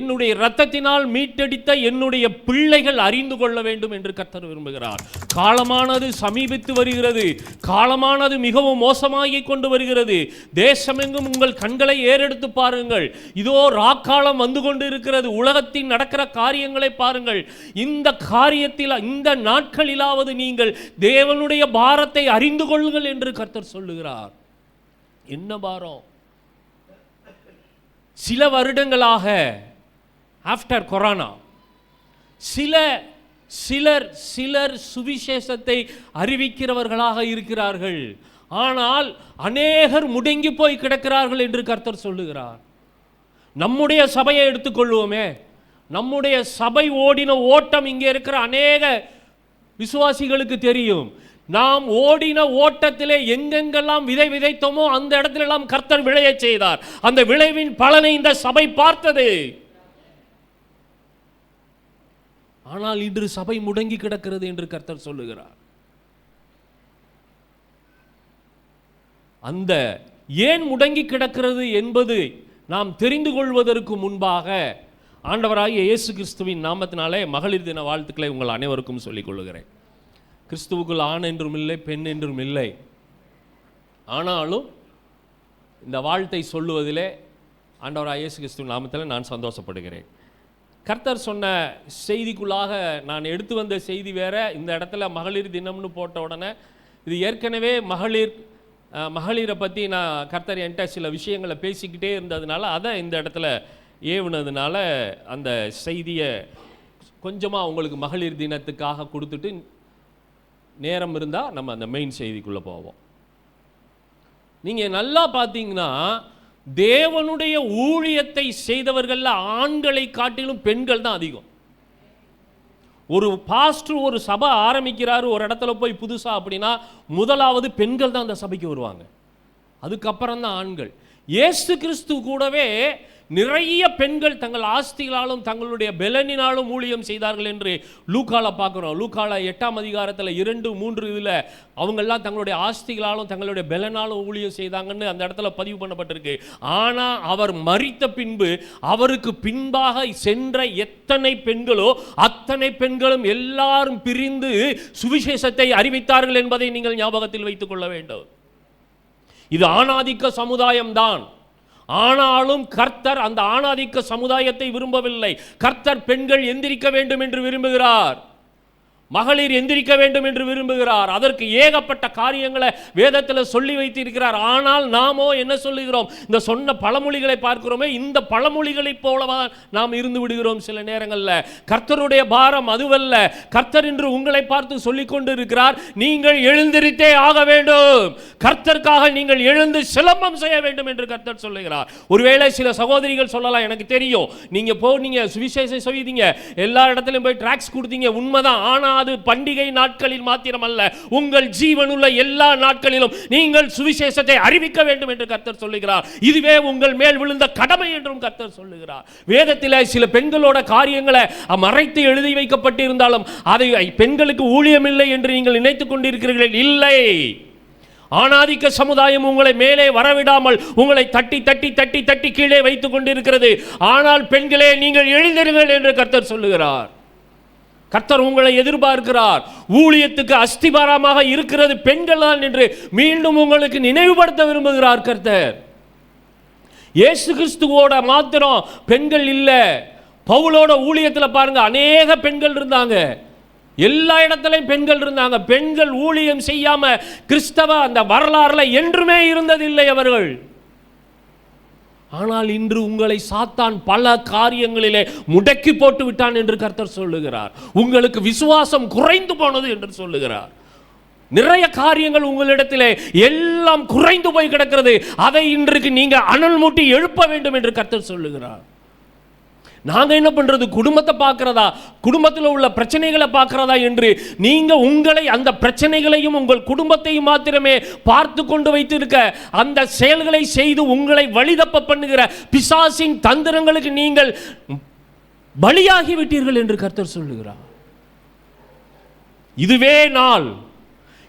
என்னுடைய இரத்தத்தினால் மீட்டெடுத்த என்னுடைய பிள்ளைகள் அறிந்து கொள்ள வேண்டும் என்று கர்த்தர் விரும்புகிறார். காலமானது சமீபித்து வருகிறது. காலமானது மிகவும் மோசமாகி கொண்டு வருகிறது. தேசமெங்கும் உங்கள் கண்களை ஏறெடுத்து பாருங்கள். இதோ ராக்காலம் வந்து கொண்டு இருக்கிறது. உலகத்தில் நடக்கிற காரியங்களை பாருங்கள். இந்த காரியத்தில் இந்த நாட்களிலாவது நீங்கள் தேவனுடைய பாரத்தை அறிந்து கொள்ளுங்கள் என்று கர்த்தர் சொல்லுகிறார். என்ன பாரம்? சில வருடங்களாக ஆஃப்டர் கொரோனா சிலர் சுவிசேஷத்தை அறிவிக்கிறவர்களாக இருக்கிறார்கள். ஆனால் அநேகர் முடங்கி போய் கிடக்கிறார்கள் என்று கர்த்தர் சொல்லுகிறார். நம்முடைய சபையை எடுத்துக்கொள்வோமே. நம்முடைய சபை ஓடின ஓட்டம் இங்கே இருக்கிற அநேக விசுவாசிகளுக்கு தெரியும். நாம் ஓடின ஓட்டத்திலே எங்கெங்கெல்லாம் விதை விதைத்தோமோ அந்த இடத்திலெல்லாம் கர்த்தர் விளைய செய்தார். அந்த விளைவின் பலனை இந்த சபை பார்த்தது. ஆனால் இன்று சபை முடங்கி கிடக்கிறது என்று கர்த்தர் சொல்லுகிறார். அந்த ஏன் முடங்கி கிடக்கிறது என்பது நாம் தெரிந்து கொள்வதற்கு முன்பாக ஆண்டவராகிய இயேசு கிறிஸ்துவின் நாமத்தினாலே மகளிர் தின வாழ்த்துக்களை உங்கள் அனைவருக்கும் சொல்லிக் கொள்ளுகிறேன். கிறிஸ்துவுக்குள் ஆண் என்றும் இல்லை, பெண் என்றும் இல்லை. ஆனாலும் இந்த வாழ்த்தை சொல்லுவதிலே ஆண்டவராகிய இயேசு கிறிஸ்துவின் நாமத்தில் நான் சந்தோஷப்படுகிறேன். கர்த்தர் சொன்ன செய்திக்குள்ளாக நான் எடுத்து வந்த செய்தி வேற. இந்த இடத்துல மகளிர் தினம்னு போட்ட உடனே இது ஏற்கனவே மகளிரை பற்றி நான் கர்த்தர் என்கிட்ட சில விஷயங்களை பேசிக்கிட்டே இருந்ததுனால அதை இந்த இடத்துல ஏவுனதுனால அந்த செய்தியை கொஞ்சமாக உங்களுக்கு மகளிர் தினத்துக்காக கொடுத்துட்டு நேரம் இருந்தால் நம்ம அந்த மெயின் செய்திக்குள்ளே போவோம். நீங்கள் நல்லா பார்த்தீங்கன்னா தேவனுடைய ஊழியத்தை செய்தவர்களில் ஆண்களை காட்டிலும் பெண்கள் தான் அதிகம். ஒரு பாஸ்டர் ஒரு சபை ஆரம்பிக்கிறாரு ஒரு இடத்துல போய் புதுசாக அப்படின்னா முதலாவது பெண்கள் தான் அந்த சபைக்கு வருவாங்க. அதுக்கப்புறம் தான் ஆண்கள். இயேசு கிறிஸ்து கூடவே நிறைய பெண்கள் தங்கள் ஆஸ்திகளாலும் தங்களுடைய பெலனினாலும் ஊழியம் செய்தார்கள் என்று லூக்கால பார்க்குறோம். லூக்கால 8ஆம் அதிகாரத்தில் 2-3 இதில் அவங்கெல்லாம் தங்களுடைய ஆஸ்திகளாலும் தங்களுடைய பெலனாலும் ஊழியம் செய்தாங்கன்னு அந்த இடத்துல பதிவு பண்ணப்பட்டிருக்கு. ஆனால் அவர் மரித்த பின்பு அவருக்கு பின்பாக சென்ற எத்தனை பெண்களோ அத்தனை பெண்களும் எல்லாரும் பிரிந்து சுவிசேஷத்தை அறிவித்தார்கள் என்பதை நீங்கள் ஞாபகத்தில் வைத்துக் கொள்ள வேண்டும். இது ஆணாதிக்க சமுதாயம்தான். ஆனாலும் கர்த்தர் அந்த ஆணாதிக்க சமுதாயத்தை விரும்பவில்லை. கர்த்தர் பெண்கள் எந்திரிக்க வேண்டும் என்று விரும்புகிறார். மகளிர் எந்திரிக்க வேண்டும் என்று விரும்புகிறார். அதற்கு ஏகப்பட்ட காரியங்களை வேதத்தில் சொல்லி வைத்திருக்கிறார். ஆனால் நாமோ என்ன சொல்லுகிறோம்? இந்த சொன்ன பழமொழிகளை பார்க்கிறோமே, இந்த பழமொழிகளைப் போலவா நாம் இருந்து விடுகிறோம் சில நேரங்களில். கர்த்தருடைய பாரம் அதுவல்ல. கர்த்தர் என்று உங்களை பார்த்து சொல்லிக் கொண்டு இருக்கிறார், நீங்கள் எழுந்திருத்தே ஆக வேண்டும். கர்த்தருக்காக நீங்கள் எழுந்து சிலம்பம் செய்ய வேண்டும் என்று கர்த்தர் சொல்லுகிறார். ஒருவேளை சில சகோதரிகள் சொல்லலாம், எனக்கு தெரியும், நீங்க போனீங்க சுவிசேஷம் செய்தீங்க, எல்லா இடத்திலும் போய் டிராக்ஸ் கொடுத்தீங்க, உண்மைதான். ஆனால் அது பண்டிகை நாட்களில் மாத்திரமல்ல, உங்கள் ஜீவனுள்ள எல்லா நாட்களிலும் நீங்கள் சுவிசேஷத்தை அறிவிக்க வேண்டும் என்று கர்த்தர் சொல்லுகிறார். இதுவே உங்கள் மேல் விழுந்த கடமை என்றும் கர்த்தர் சொல்லுகிறார். வேதத்தில் சில பெண்களோட காரியங்களை மறைத்து எழுதி வைக்கப்பட்டிருந்தாலும் அதை பெண்களுக்கு ஊழியம் இல்லை என்று நீங்கள் நினைத்துக் கொண்டிருக்கிறீர்கள். இல்லை. ஆணாதிக்க சமுதாயம் உங்களை மேலே வரவிடாமல் உங்களை தட்டி தட்டி தட்டி தட்டி கீழே வைத்துக் கொண்டிருக்கிறது. ஆனால் பெண்களே, நீங்கள் எழுந்திருங்கள் என்று கர்த்தர் சொல்லுகிறார். கர்த்தர் உங்களை எதிர்பார்க்கிறார். ஊழியத்துக்கு அஸ்திபாரமாக இருக்கிறது பெண்கள் தான் என்று மீண்டும் உங்களுக்கு நினைவுபடுத்த விரும்புகிறார் கர்த்தர். இயேசு கிறிஸ்துவோட மாத்திரம் பெண்கள் இல்லை. பவுலோட ஊழியத்தில் பாருங்க, அநேக பெண்கள் இருந்தாங்க. எல்லா இடத்திலையும் பெண்கள் இருந்தாங்க. பெண்கள் ஊழியம் செய்யாம கிறிஸ்தவ அந்த வரலாறுல என்றுமே இருந்ததில்லை அவர்கள். ஆனால் இன்று உங்களை சாத்தான் பல காரியங்களிலே முடக்கி போட்டு விட்டான் என்று கர்த்தர் சொல்லுகிறார். உங்களுக்கு விசுவாசம் குறைந்து போனது என்று சொல்லுகிறார். நிறைய காரியங்கள் உங்களிடத்திலே எல்லாம் குறைந்து போய் கிடக்கிறது. அதை இன்றைக்கு நீங்க அனல் மூட்டி எழுப்ப வேண்டும் என்று கர்த்தர் சொல்லுகிறார். நாங்க என்ன பண்றது? குடும்பத்தை பார்க்கிறதா, குடும்பத்தில் உள்ள பிரச்சனைகளை பார்க்கிறதா என்று நீங்க உங்களை அந்த பிரச்சனைகளையும் உங்கள் குடும்பத்தையும் மாத்திரமே பார்த்து கொண்டு வைத்திருக்க அந்த செயல்களை செய்து உங்களை வழிதப்ப பண்ணுகிற பிசாசின் தந்திரங்களுக்கு நீங்கள் பலியாகி விட்டீர்கள் என்று கர்த்தர் சொல்லுகிறார். இதுவே நாள்.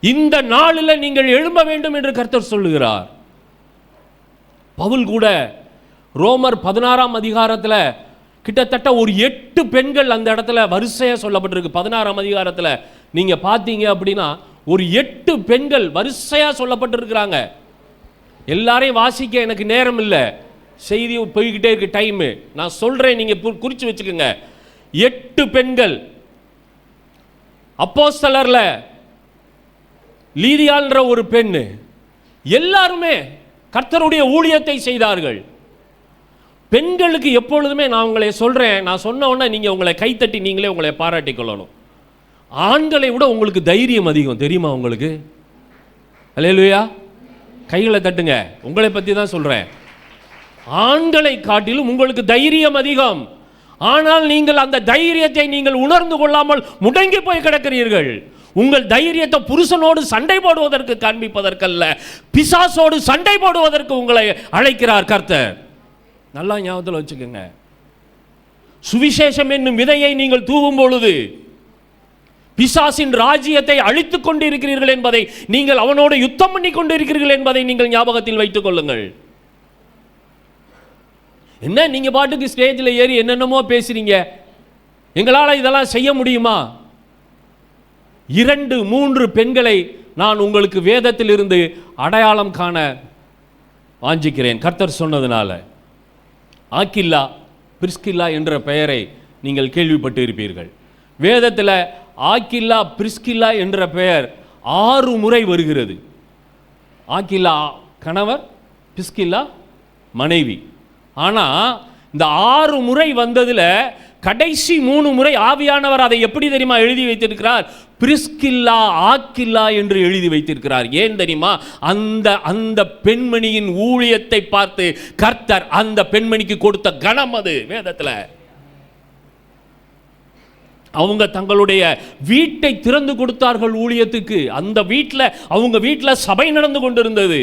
இந்த நாளில் நீங்கள் எழும்ப வேண்டும் என்று கர்த்தர் சொல்லுகிறார். பவுல் கூட ரோமர் 16ஆம் அதிகாரத்தில் கிட்டத்தட்ட ஒரு 8 பெண்கள் அந்த இடத்துல வரிசையாக சொல்லப்பட்டிருக்கு. 16ஆம் அதிகாரத்தில் நீங்கள் பார்த்தீங்க அப்படின்னா ஒரு 8 பெண்கள் வரிசையாக சொல்லப்பட்டிருக்கிறாங்க. எல்லாரையும் வாசிக்க எனக்கு நேரம் இல்லை, செய்தி போய்கிட்டே இருக்கு, டைமு. நான் சொல்கிறேன், நீங்கள் குறித்து வச்சுக்கோங்க. 8 பெண்கள். அப்போஸ்தலர்ல லீதியாள்ன்ற ஒரு பெண்ணு, எல்லாருமே கர்த்தருடைய ஊழியத்தை செய்தார்கள். பெண்களுக்கு எப்பொழுதுமே நான் உங்களை சொல்கிறேன், நான் சொன்ன உடனே நீங்கள் உங்களை கைத்தட்டி நீங்களே உங்களை பாராட்டிக் கொள்ளணும். ஆண்களை விட உங்களுக்கு தைரியம் அதிகம், தெரியுமா உங்களுக்கு? அல்லேலூயா. கைகளை தட்டுங்க. உங்களை பற்றி தான் சொல்கிறேன். ஆண்களை காட்டிலும் உங்களுக்கு தைரியம் அதிகம். ஆனால் நீங்கள் அந்த தைரியத்தை நீங்கள் உணர்ந்து கொள்ளாமல் முடங்கி போய் கிடக்கிறீர்கள். உங்கள் தைரியத்தை புருஷனோடு சண்டை போடுவதற்கு காண்பிப்பதற்கல்ல, பிசாசோடு சண்டை போடுவதற்கு உங்களை அழைக்கிறார் கர்த்தர். நல்லா ஞாபகத்தில் வச்சுக்கோங்க. சுவிசேஷம் என்னும் விதையை நீங்கள் தூவும் பொழுது பிசாசின் ராஜ்யத்தை அழித்துக் கொண்டிருக்கிறீர்கள் என்பதை, நீங்கள் அவனோடு யுத்தம் பண்ணி கொண்டிருக்கிறீர்கள் என்பதை நீங்கள் ஞாபகத்தில் வைத்துக் கொள்ளுங்கள். என்ன நீங்க பாட்டுக்கு ஸ்டேஜில் ஏறி என்னென்னமோ பேசுறீங்க, எங்களால் இதெல்லாம் செய்ய முடியுமா? 2-3 பெண்களை நான் உங்களுக்கு வேதத்தில் இருந்து அடையாளம் காண வாஞ்சிக்கிறேன் கர்த்தர் சொன்னதுனால. ஆக்கில்லா, பிரிஸ்கில்லா என்ற பெயரை நீங்கள் கேள்விப்பட்டு இருப்பீர்கள். வேதத்தில் ஆக்கில்லா, பிரிஸ்கில்லா என்ற பெயர் 6 முறை வருகிறது. ஆக்கில்லா கணவர், பிரிஸ்கில்லா மனைவி. ஆனால் இந்த 6 முறை வந்ததில் கடைசி 3 முறை ஆவியானவர் அதை எப்படி தெரியுமா எழுதி வைத்திருக்கிறார்? பிரிஸ்கில்லா, ஆக்கில்லா என்று எழுதி வைத்திருக்கிறார். ஏன் தெரியுமா? அந்த பெண்மணியின் ஊழியத்தை பார்த்து கர்த்தர் அந்த பெண்மணிக்கு கொடுத்த கணம் அது. வேதத்தில் அவங்க தங்களுடைய வீட்டை திறந்து கொடுத்தார்கள் ஊழியத்துக்கு. அந்த வீட்டில், அவங்க வீட்டில் சபை நடந்து கொண்டிருந்தது.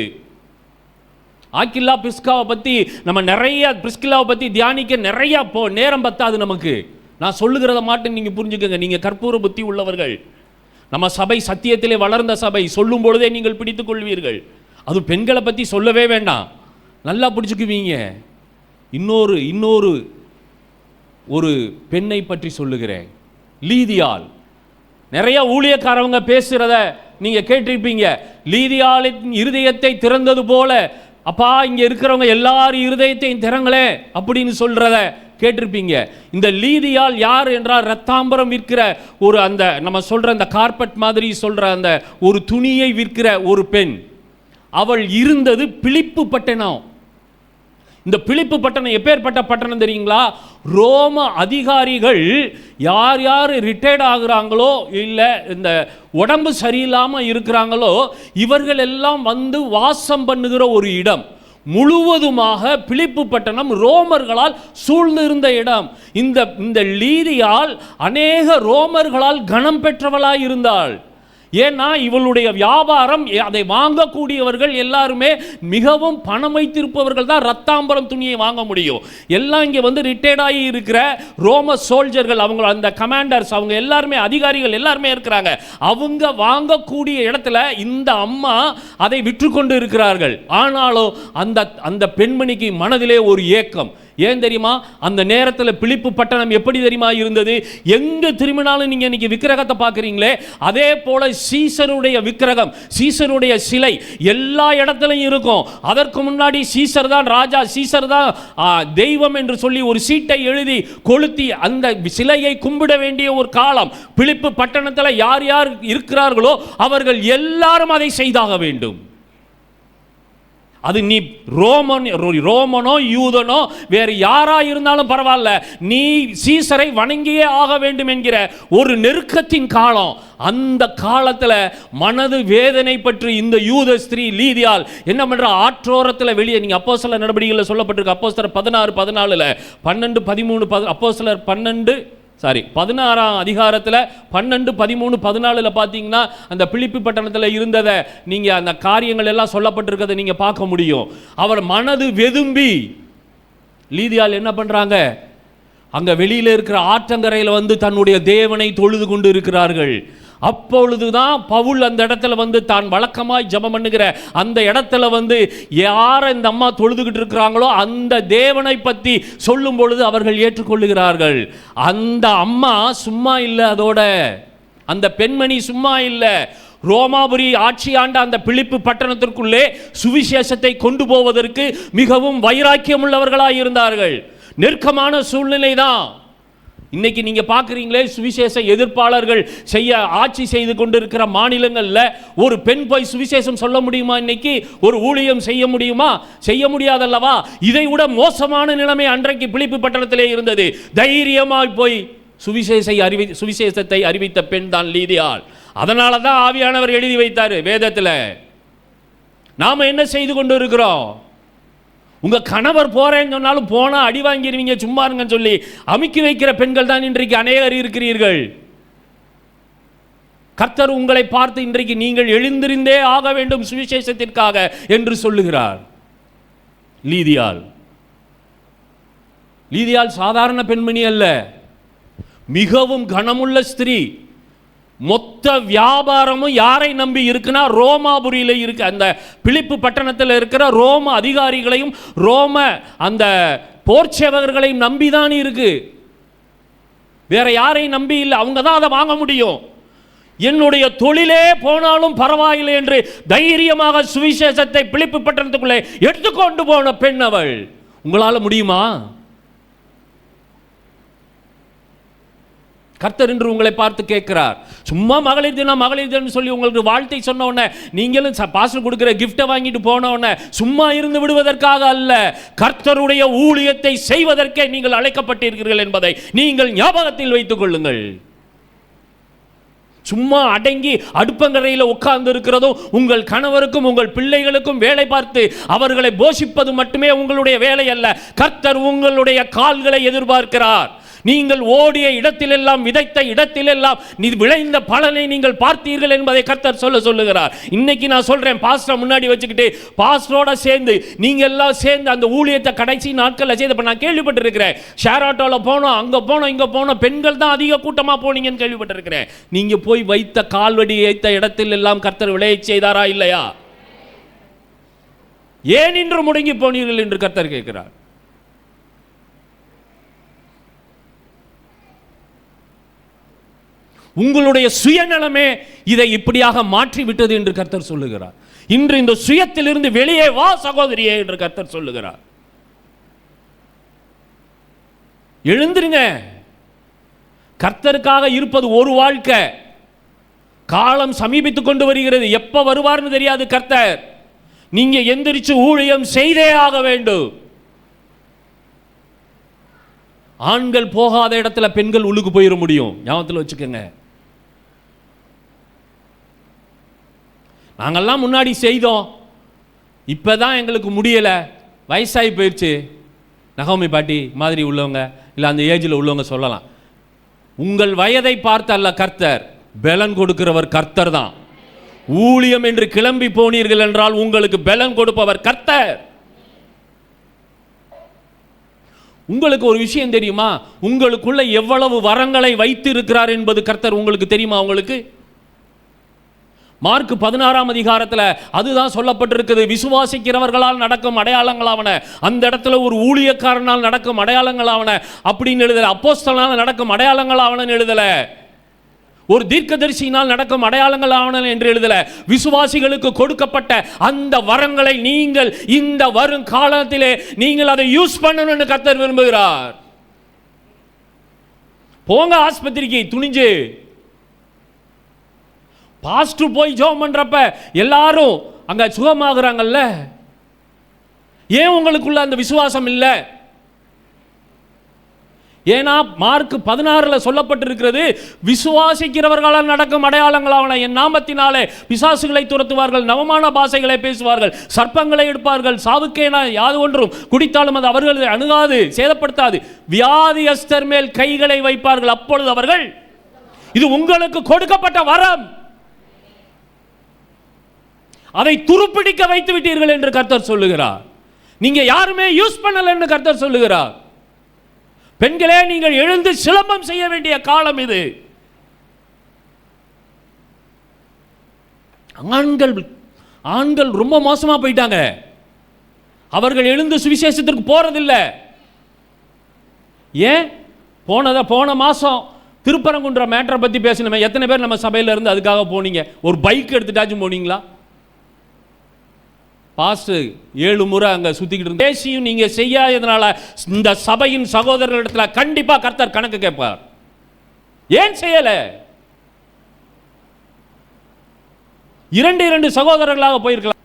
ஆக்கில்லா பிரிஸ்காவை பற்றி நம்ம நிறைய, பிரிஸ்கில்லாவை பற்றி தியானிக்க நிறையா நேரம் பத்தாது நமக்கு. நான் சொல்லுகிறத மாட்டேன் நீங்கள் புரிஞ்சுக்கங்க. நீங்கள் கற்பூர புத்தி உள்ளவர்கள். நம்ம சபை சத்தியத்திலே வளர்ந்த சபை. சொல்லும் பொழுதே நீங்கள் பிடித்துக் கொள்வீர்கள். அது பெண்களை பற்றி சொல்லவே வேண்டாம், நல்லா பிடிச்சுக்குவீங்க. இன்னொரு ஒரு பெண்ணை பற்றி சொல்லுகிறேன், லீதியாள். நிறைய ஊழியக்காரவங்க பேசுகிறத நீங்கள் கேட்டிருப்பீங்க. லீதியாளின் இருதயத்தை திறந்தது போல, அப்பா இங்கே இருக்கிறவங்க எல்லாரும் இருதயத்தையும் திறங்களே அப்படின்னு சொல்கிறத கேட்டிருப்பீங்க. இந்த லீதியாள் யார் என்றால், ரத்தாம்பரம் விற்கிற ஒரு, அந்த நம்ம சொல்கிற அந்த கார்பெட் மாதிரி சொல்கிற அந்த ஒரு துணியை விற்கிற ஒரு பெண். அவள் இருந்தது பிலிப்பு பட்டணம். இந்த பிலிப்பு பட்டணம் எப்பேற்பட்ட பட்டணம் தெரியுங்களா? ரோம அதிகாரிகள் யார் யார் ரிட்டையர்ட் ஆகுறாங்களோ, இல்லை இந்த உடம்பு சரியில்லாமல் இருக்கிறாங்களோ, இவர்கள் எல்லாம் வந்து வாசம் பண்ணுகிற ஒரு இடம். முழுவதுமாக பிலிப்பு பட்டணம் ரோமர்களால் சூழ்ந்திருந்த இடம். இந்த லீதியால் அநேக ரோமர்களால் கனம் பெற்றவளாய் இருந்தாள். ஏன்னா இவளுடைய வியாபாரம், அதை வாங்கக்கூடியவர்கள் எல்லாருமே மிகவும் பணம் வைத்திருப்பவர்கள் தான் ரத்தாம்பரம் துணியை வாங்க முடியும். எல்லாம் இங்கே வந்து ரிட்டையர்டாகி இருக்கிற ரோம சோல்ஜர்கள், அவங்க அந்த கமாண்டர்ஸ், அவங்க எல்லாருமே அதிகாரிகள் எல்லாருமே இருக்கிறாங்க. அவங்க வாங்கக்கூடிய இடத்துல இந்த அம்மா அதை விற்று கொண்டு இருக்கிறார்கள். ஆனாலும் அந்த பெண்மணிக்கு மனதிலே ஒரு ஏக்கம். ஏன் தெரியுமா? அந்த நேரத்தில் பிலிப்பு பட்டணம் எப்படி தெரியுமா இருந்தது? எங்கு திரும்பினாலும் நீங்கள் இன்னைக்கு விக்கிரகத்தை பார்க்குறீங்களே, அதே போல சீசருடைய விக்கிரகம், சீசருடைய சிலை எல்லா இடத்துலையும் இருக்கும். அதற்கு முன்னாடி சீசர் தான் ராஜா, சீசர் தான் தெய்வம் என்று சொல்லி ஒரு சீட்டை எழுதி கொளுத்தி அந்த சிலையை கும்பிட வேண்டிய ஒரு காலம். பிலிப்பு பட்டணத்தில் யார் யார் இருக்கிறார்களோ அவர்கள் எல்லாரும் அதை செய்தாக வேண்டும். அது நீ ரோமனோ யூதனோ வேறு யாரா இருந்தாலும் பரவாயில்ல, நீ சீசரை வணங்கியே ஆக வேண்டும் என்கிற ஒரு நெருக்கத்தின் காலம். அந்த காலத்தில் மனது வேதனை பற்றி இந்த யூத ஸ்திரீ லீதியால் என்ன பண்ற? ஆற்றோரத்தில் வெளியே, நீங்க அப்போஸ்தலர் நடவடிக்கைகளில் சொல்லப்பட்டிருக்கு, அப்போஸ்தலர் 16-14, 12-13, அப்போஸ்தலர் 16ஆம் அதிகாரத்தில் 12, 13, 14 பார்த்தீங்கன்னா அந்த பிலிப்பு பட்டணத்தில் இருந்ததை நீங்கள் அந்த காரியங்கள் எல்லாம் சொல்லப்பட்டிருக்கிறத நீங்கள் பார்க்க முடியும். அவர் மனது வெதும்பி, லீதியால் என்ன பண்ணுறாங்க? அங்கே வெளியில் இருக்கிற ஆற்றங்கரையில் வந்து தன்னுடைய தேவனை தொழுது கொண்டு இருக்கிறார்கள். அப்பொழுதுதான் பவுல் அந்த இடத்துல வந்து தான் வழக்கமாய் ஜெபம் பண்ணுகிற அந்த இடத்துல வந்து யாரை இந்த அம்மா தொழுதுகிட்டு இருக்கிறாங்களோ அந்த தேவனை பற்றி சொல்லும் பொழுது அவர்கள் ஏற்றுக்கொள்ளுகிறார்கள். அந்த அம்மா சும்மா இல்லை, அதோட அந்த பெண்மணி சும்மா இல்லை. ரோமாபுரி ஆட்சி ஆண்ட அந்த பிலிப்பு பட்டணத்திற்குள்ளே சுவிசேஷத்தை கொண்டு போவதற்கு மிகவும் வைராக்கியம் உள்ளவர்களாக இருந்தார்கள். நெருக்கமான சூழ்நிலை தான். இன்னைக்கு நீங்க பார்க்குறீங்களே, சுவிசேஷ எதிர்ப்பாளர்கள் ஆட்சி செய்து கொண்டிருக்கிற மாநிலங்களில் ஒரு பெண் போய் சுவிசேஷம் சொல்ல முடியுமா? இன்னைக்கு ஒரு ஊழியம் செய்ய முடியுமா? செய்ய முடியாதல்லவா? இதை விட மோசமான நிலைமை அன்றைக்கு பிலிப்பு பட்டணத்திலே இருந்தது. தைரியமாய் போய் சுவிசேஷத்தை அறிவித்த பெண் தான் லீதியாள். அதனால தான் ஆவியானவர் எழுதி வைத்தார் வேதத்தில். நாம என்ன செய்து கொண்டு இருக்கிறோம்? உங்க கணவர் போறேன்னு சொன்னாலும் போனா அடி வாங்கிடுவீங்க, சும்மா இருங்கன்னு சொல்லி அமுக்கி வைக்கிற பெண்கள் தான் இன்றைக்கு அநேகர் இருக்கிறீர்கள். கர்த்தர் உங்களை பார்த்து இன்றைக்கு நீங்கள் எழுந்திருந்தே ஆக வேண்டும் சுவிசேஷத்திற்காக என்று சொல்லுகிறார். லீதியாள் சாதாரண பெண்மணி அல்ல, மிகவும் கனமுள்ள ஸ்திரீ. மொத்த வியாபாரமும் யாரை நம்பி இருக்குன்னா ரோமாபுரியில் இருக்கு. அந்த பிலிப்பு பட்டணத்தில் இருக்கிற ரோம அதிகாரிகளையும் ரோம அந்த போர்ச்சேவகர்களையும் நம்பிதான் இருக்கு. வேற யாரையும் நம்பி இல்லை. அவங்க தான் அதை வாங்க முடியும். என்னுடைய தொழிலே போனாலும் பரவாயில்லை என்று தைரியமாக சுவிசேஷத்தை பிலிப்பு பட்டணத்துக்குள்ளே எடுத்துக்கொண்டு போன பெண் அவள். உங்களால் முடியுமா? கர்த்தர் என்று உங்களை பார்த்து கேட்கிறார். சும்மா மகளிர் தினம் சொல்லி உங்களுக்கு வாழ்த்தை சொன்ன உடனே நீங்களும் பாஸ்டர் கொடுக்கிற கிஃப்டை வாங்கிட்டு போன உடனே சும்மா இருந்து விடுவதற்காக அல்ல, கர்த்தருடைய ஊழியத்தை செய்வதற்கே நீங்கள் அழைக்கப்பட்டிருக்கிறீர்கள் என்பதை நீங்கள் ஞாபகத்தில் வைத்துக் கொள்ளுங்கள். சும்மா அடங்கி அடுப்பங்கரையில் உட்கார்ந்து இருக்கிறதும் உங்கள் கணவருக்கும் உங்கள் பிள்ளைகளுக்கும் வேலை பார்த்து அவர்களை போஷிப்பது மட்டுமே உங்களுடைய வேலை அல்ல. கர்த்தர் உங்களுடைய கால்களை எதிர்பார்க்கிறார். நீங்கள் ஓடிய இடத்திலெல்லாம், விதைத்த இடத்திலெல்லாம் விளைந்த பலனை நீங்கள் பார்த்தீர்கள் என்பதை கர்த்தர் சொல்லுகிறார். இன்னைக்கு நான் சொல்றேன், பாஸ்டர் முன்னாடி வச்சுக்கிட்டு பாஸ்டரோட சேர்ந்து நீங்க எல்லாம் சேர்ந்து அந்த ஊழியத்தை கடைசி நாட்களில் செய்து நான் கேள்விப்பட்டிருக்கிறேன். ஷேர் ஆட்டோவில் போனோம், அங்கே போனோம், இங்கே போனோம், பெண்கள் தான் அதிக கூட்டமாக போனீங்கன்னு கேள்விப்பட்டிருக்கிறேன். நீங்க போய் வைத்த கால்வடி வைத்த இடத்தில் எல்லாம் கர்த்தர் விளைய செய்தாரா இல்லையா? ஏன் இன்று முடங்கி போனீர்கள் என்று கர்த்தர் கேட்கிறார். உங்களுடைய சுயநலமே இதை இப்படியாக மாற்றி விட்டது என்று கர்த்தர் சொல்லுகிறார். இன்று இந்த சுயத்திலிருந்து வெளியே வா சகோதரியே என்று கர்த்தர் சொல்லுகிறார். எழுந்திருங்க. கர்த்தருக்காக இருப்பது ஒரு வாழ்க்கை. காலம் சமீபித்துக் கொண்டு வருகிறது. எப்ப வருவார்னு தெரியாது கர்த்தர். நீங்க எந்திரிச்சு ஊழியம் செய்தே ஆக வேண்டும். ஆண்கள் போகாத இடத்துல பெண்கள் உள்ளுக்கு போயிட முடியும். ஞாபகத்தில் வச்சுக்கோங்க. நாங்கள்லாம் முன்னாடி செய்தோம், இப்போதான் எங்களுக்கு முடியலை, வயசாகி போயிடுச்சு. நகோமி பாட்டி மாதிரி உள்ளவங்க இல்லை அந்த ஏஜில் உள்ளவங்க சொல்லலாம். உங்கள் வயதை பார்த்து அல்ல கர்த்தர், பலன் கொடுக்கிறவர் கர்த்தர் தான். ஊழியம் என்று கிளம்பி போனீர்கள் என்றால் உங்களுக்கு பலன் கொடுப்பவர் கர்த்தர். உங்களுக்கு ஒரு விஷயம் தெரியுமா? உங்களுக்குள்ள எவ்வளவு வரங்களை வைத்து இருக்கிறார் என்பது கர்த்தர் உங்களுக்கு தெரியுமா? உங்களுக்கு மார்க் 16ஆம் அதிகாரத்தில் அதுதான் சொல்லப்பட்டிருக்குது. விசுவாசிக்கிறவர்களால் நடக்கும் அடையாளங்களாவன, அந்த இடத்துல ஒரு ஊழியக்காரனால் நடக்கும் அடையாளங்களாவன அப்படின்னு எழுதல. அப்போஸ்தலனால் நடக்கும் அடையாளங்களாவன எழுதல. ஒரு தீர்க்கதரிசியினால் நடக்கும் அடையாளங்களாவன என்று எழுதல. விசுவாசிகளுக்கு கொடுக்கப்பட்ட அந்த வரங்களை நீங்கள் இந்த வரும் காலத்திலே நீங்கள் அதை யூஸ் பண்ணணும்னு கர்த்தர் விரும்புகிறார். போங்க ஆஸ்பத்திரிக்கு துணிஞ்சு. பாஸ்டர் போய் ஜெபம் பண்றப்ப எல்லாரும் அங்க சுகமாகறாங்கல்ல. ஏன் உங்களுக்குள்ள அந்த விசுவாசம் இல்லை? ஏன்னா மார்க் 16 சொல்லப்பட்டிருக்கிறது, விசுவாசிக்கிறவர்களால் நடக்கும் அடையாளங்களாவன, என் நாமத்தினாலே பிசாசுகளை துரத்துவார்கள், நவமான பாஷைகளை பேசுவார்கள், சர்ப்பங்களை எடுப்பார்கள், சாவுக்கேனா யாது ஒன்றும் குடித்தாலும் அது அவர்களை அணுகாது, சேதப்படுத்தாது, வியாதியஸ்தர் மேல் கைகளை வைப்பார்கள், அப்பொழுது அவர்கள். இது உங்களுக்கு கொடுக்கப்பட்ட வரம். அதை துருப்பிடிக்க வைத்து விட்டீர்கள் என்று கர்த்தர் சொல்லுகிறார். நீங்க யாருமே யூஸ் பண்ணல என்று கர்த்தர் சொல்லுகிறார். பெண்களே, நீங்கள் எழுந்து சிலம்பம் செய்ய வேண்டிய காலம் இது. ஆண்கள் ரொம்ப மோசமாக போயிட்டாங்க. அவர்கள் எழுந்து சுவிசேஷத்திற்கு போறதில்லை. ஏன்? போன மாதம் திருப்பரங்குன்ற மேட்டரை பற்றி பேசணுமே, எத்தனை பேர் நம்ம சபையில் இருந்து அதுக்காக போனீங்க? ஒரு பைக் எடுத்துட்டாச்சும் போனீங்களா? பாஸ்டர் 7 முறை அங்கே சுற்றிக்கிட்டு இருந்த பேசியும் நீங்கள் செய்யாததுனால இந்த சபையின் சகோதரர்களிடத்தில் கண்டிப்பாக கர்த்தர் கணக்கு கேட்பார். ஏன் செய்யலை? 2 சகோதரர்களாக போயிருக்கலாம்.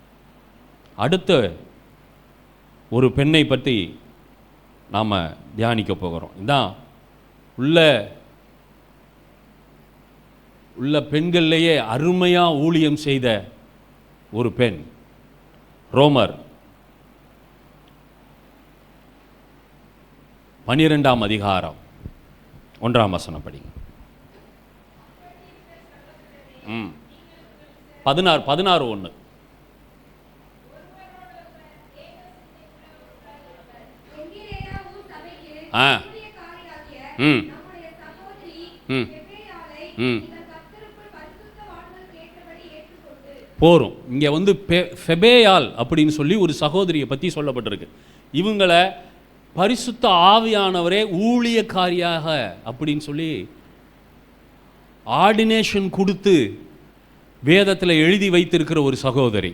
அடுத்து ஒரு பெண்ணை பற்றி நாம் தியானிக்க போகிறோம். இதான் உள்ள பெண்கள்லேயே அருமையாக ஊழியம் செய்த ஒரு பெண். ரோமர் 12ஆம் அதிகாரம் 1ஆம் வசனம் படிங்க. 16:1. போரும். இங்கே வந்து ஃபெபேயால் அப்படின்னு சொல்லி ஒரு சகோதரியை பற்றி சொல்லப்பட்டிருக்கு. இவங்களை பரிசுத்த ஆவியானவரே ஊழியக்காரியாக அப்படின்னு சொல்லி ஆர்டினேஷன் கொடுத்து வேதத்தில் எழுதி வைத்திருக்கிற ஒரு சகோதரி.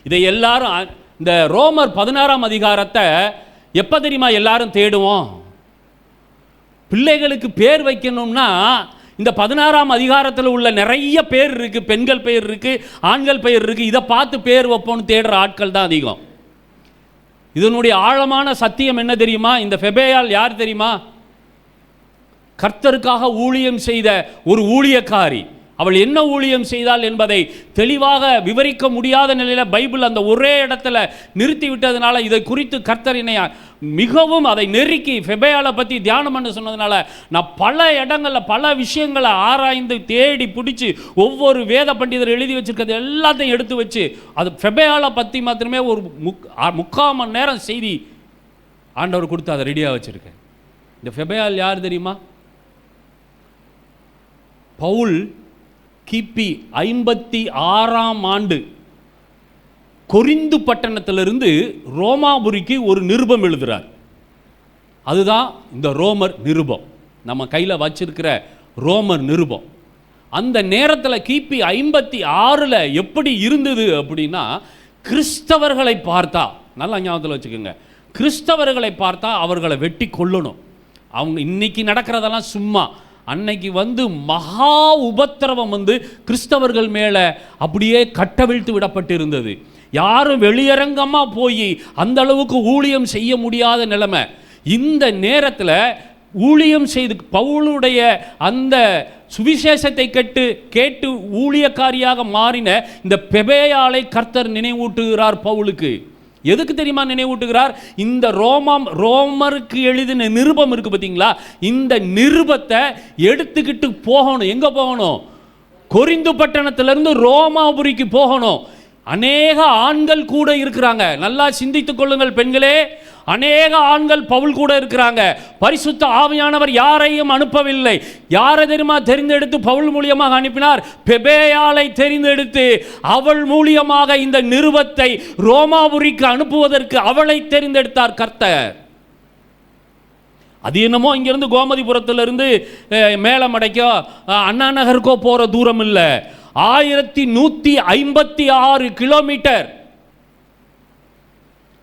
இதை எல்லாரும் இந்த ரோமர் 16ஆம் அதிகாரத்தை எப்போ தெரியுமா எல்லாரும் தேடுவோம்? பிள்ளைகளுக்கு பேர் வைக்கணும்னா இந்த 16ஆம் அதிகாரத்தில் உள்ள நிறைய பேர் இருக்குது. பெண்கள் பெயர் இருக்குது, ஆண்கள் பெயர் இருக்குது. இதை பார்த்து பேர் வைப்போன்னு தேடுற ஆட்கள் தான் அதிகம். இதனுடைய ஆழமான சத்தியம் என்ன தெரியுமா? இந்த ஃபெபேயால் யார் தெரியுமா? கர்த்தருக்காக ஊழியம் செய்த ஒரு ஊழியக்காரி. அவள் என்ன ஊழியம் செய்தாள் என்பதை தெளிவாக விவரிக்க முடியாத நிலையில் பைபிள் அந்த ஒரே இடத்துல நிறுத்தி விட்டதுனால இதை குறித்து கர்த்தரினை மிகவும் அதை நெருக்கி ஃபெபேயாலை பற்றி தியானம் பண்ண சொன்னதுனால நான் பல இடங்களில் பல விஷயங்களை ஆராய்ந்து தேடி பிடிச்சி ஒவ்வொரு வேத பண்டிதர் எழுதி வச்சிருக்கிறது எல்லாத்தையும் எடுத்து வச்சு அது ஃபெபேயாலை பற்றி மாத்திரமே ஒரு 3/4 மணி நேரம் செய்தி ஆண்டவர் கொடுத்து அதை ரெடியாக வச்சுருக்கேன். இந்த ஃபெபேயால் யார் தெரியுமா? பவுல் கிபி 56ஆம் ஆண்டு கொரிந்து பட்டணத்திலிருந்து ரோமாபுரிக்கு ஒரு நிருபம் எழுதுகிறார். அதுதான் இந்த ரோமர் நிருபம், நம்ம கையில் வச்சிருக்கிற ரோமர் நிருபம். அந்த நேரத்தில் கிபி 56ல் எப்படி இருந்தது அப்படின்னா, கிறிஸ்தவர்களை பார்த்தா, நல்லா ஞாபகத்தில் வச்சுக்கோங்க, கிறிஸ்தவர்களை பார்த்தா அவர்களை வெட்டி கொல்லணும். அவங்க இன்னைக்கு நடக்கிறதெல்லாம் சும்மா, அன்னைக்கு வந்து மகா உபத்திரவம் வந்து கிறிஸ்தவர்கள் மேலே அப்படியே கட்டவிழ்த்து விடப்பட்டு இருந்தது. யாரும் வெளியரங்கமாக போய் அந்த அளவுக்கு ஊழியம் செய்ய முடியாத நிலைமை. இந்த நேரத்தில் ஊழியம் செய்து பவுலுடைய அந்த சுவிசேஷத்தை கேட்டு ஊழியக்காரியாக மாறின இந்த ஃபெபேயாலை கர்த்தர் நினைவூட்டுகிறார் பவுலுக்கு. எதுக்கு தெரியுமா நினைவூட்டுகிறார்? இந்த ரோமருக்கு எழுதின நிருபம் இருக்கு பார்த்தீங்களா, இந்த நிருபத்தை எடுத்துக்கிட்டு போகணும். எங்கே போகணும்? கொரிந்து பட்டணத்திலிருந்து ரோமாபுரிக்கு போகணும். அநேக ஆண்கள் கூட இருக்கிறாங்க. நல்லா சிந்தித்துக் கொள்ளுங்கள் பெண்களே, அநேக ஆண்கள் பவுல் கூட இருக்கிறாங்க. பரிசுத்த ஆவியானவர் யாரையும் அனுப்பவில்லை. யாரை தெரியுமா தெரிந்தெடுத்து பவுல் மூலியமாக அனுப்பினார்? ஃபெபேயாலை தெரிந்தெடுத்து அவள் மூலியமாக இந்த நிருபத்தை ரோமாபுரிக்கு அனுப்புவதற்கு அவளை தெரிந்தெடுத்தார் கர்த்தர். அது என்னமோ இங்கிருந்து கோமதிபுரத்திலிருந்து மேலமடைக்கோ அண்ணா நகருக்கோ போகிற தூரம் இல்லை, 1156 கிலோமீட்டர்.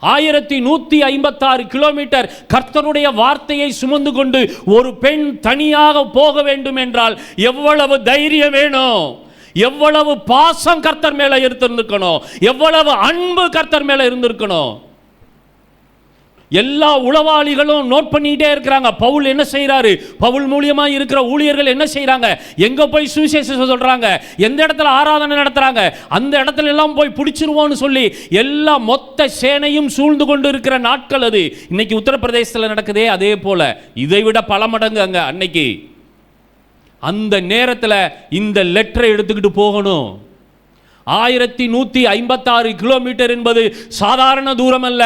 1156 கிலோமீட்டர் கர்த்தருடைய வார்த்தையை சுமந்து கொண்டு ஒரு பெண் தனியாக போக வேண்டும் என்றால் எவ்வளவு தைரியம் வேணும், எவ்வளவு பாசம் கர்த்தர் மேல இருந்திருக்கணும், எவ்வளவு அன்பு கர்த்தர் மேல இருந்திருக்கணும். எல்லா உளவாளிகளும் நோட் பண்ணிட்டே இருக்கிறாங்க. பவுல் என்ன செய்யறாரு, பவுல் மூலியமா இருக்கிற ஊழியர்கள் என்ன செய்யறாங்க, எங்க போய் சுவிசேஷம் சொல்றாங்க, எந்த இடத்துல ஆராதனை நடத்துறாங்க, அந்த இடத்துல எல்லாம் போய் பிடிச்சிருவோம்னு சொல்லி எல்லா மொத்த சேனையும் சூழ்ந்து கொண்டு இருக்கிற நாட்கள் அது. இன்னைக்கு உத்தரப்பிரதேசத்தில் நடக்குதே அதே போல, இதை விட பல மடங்கு அங்க. அன்னைக்கு அந்த நேரத்தில் இந்த லெட்டரை எடுத்துக்கிட்டு போகணும். 1156 கிலோமீட்டர் என்பது சாதாரண தூரம் அல்ல.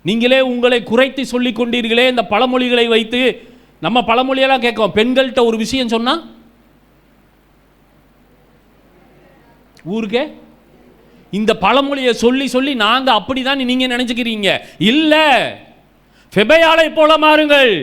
நீங்களே உங்களை குறைத்து சொல்லிக் கொண்டீர்களே இந்த பழமொழிகளை வைத்து. நம்ம பழமொழியெல்லாம் கேட்கும், பெண்கள்கிட்ட ஒரு விஷயம் சொன்னா ஊருக்கே இந்த பழமொழியை சொல்லி சொல்லி நாங்கள் அப்படிதான் நீங்க நினைச்சுக்கிறீங்க. இல்லை, ஃபெபையாளை போல மாறுங்கள்,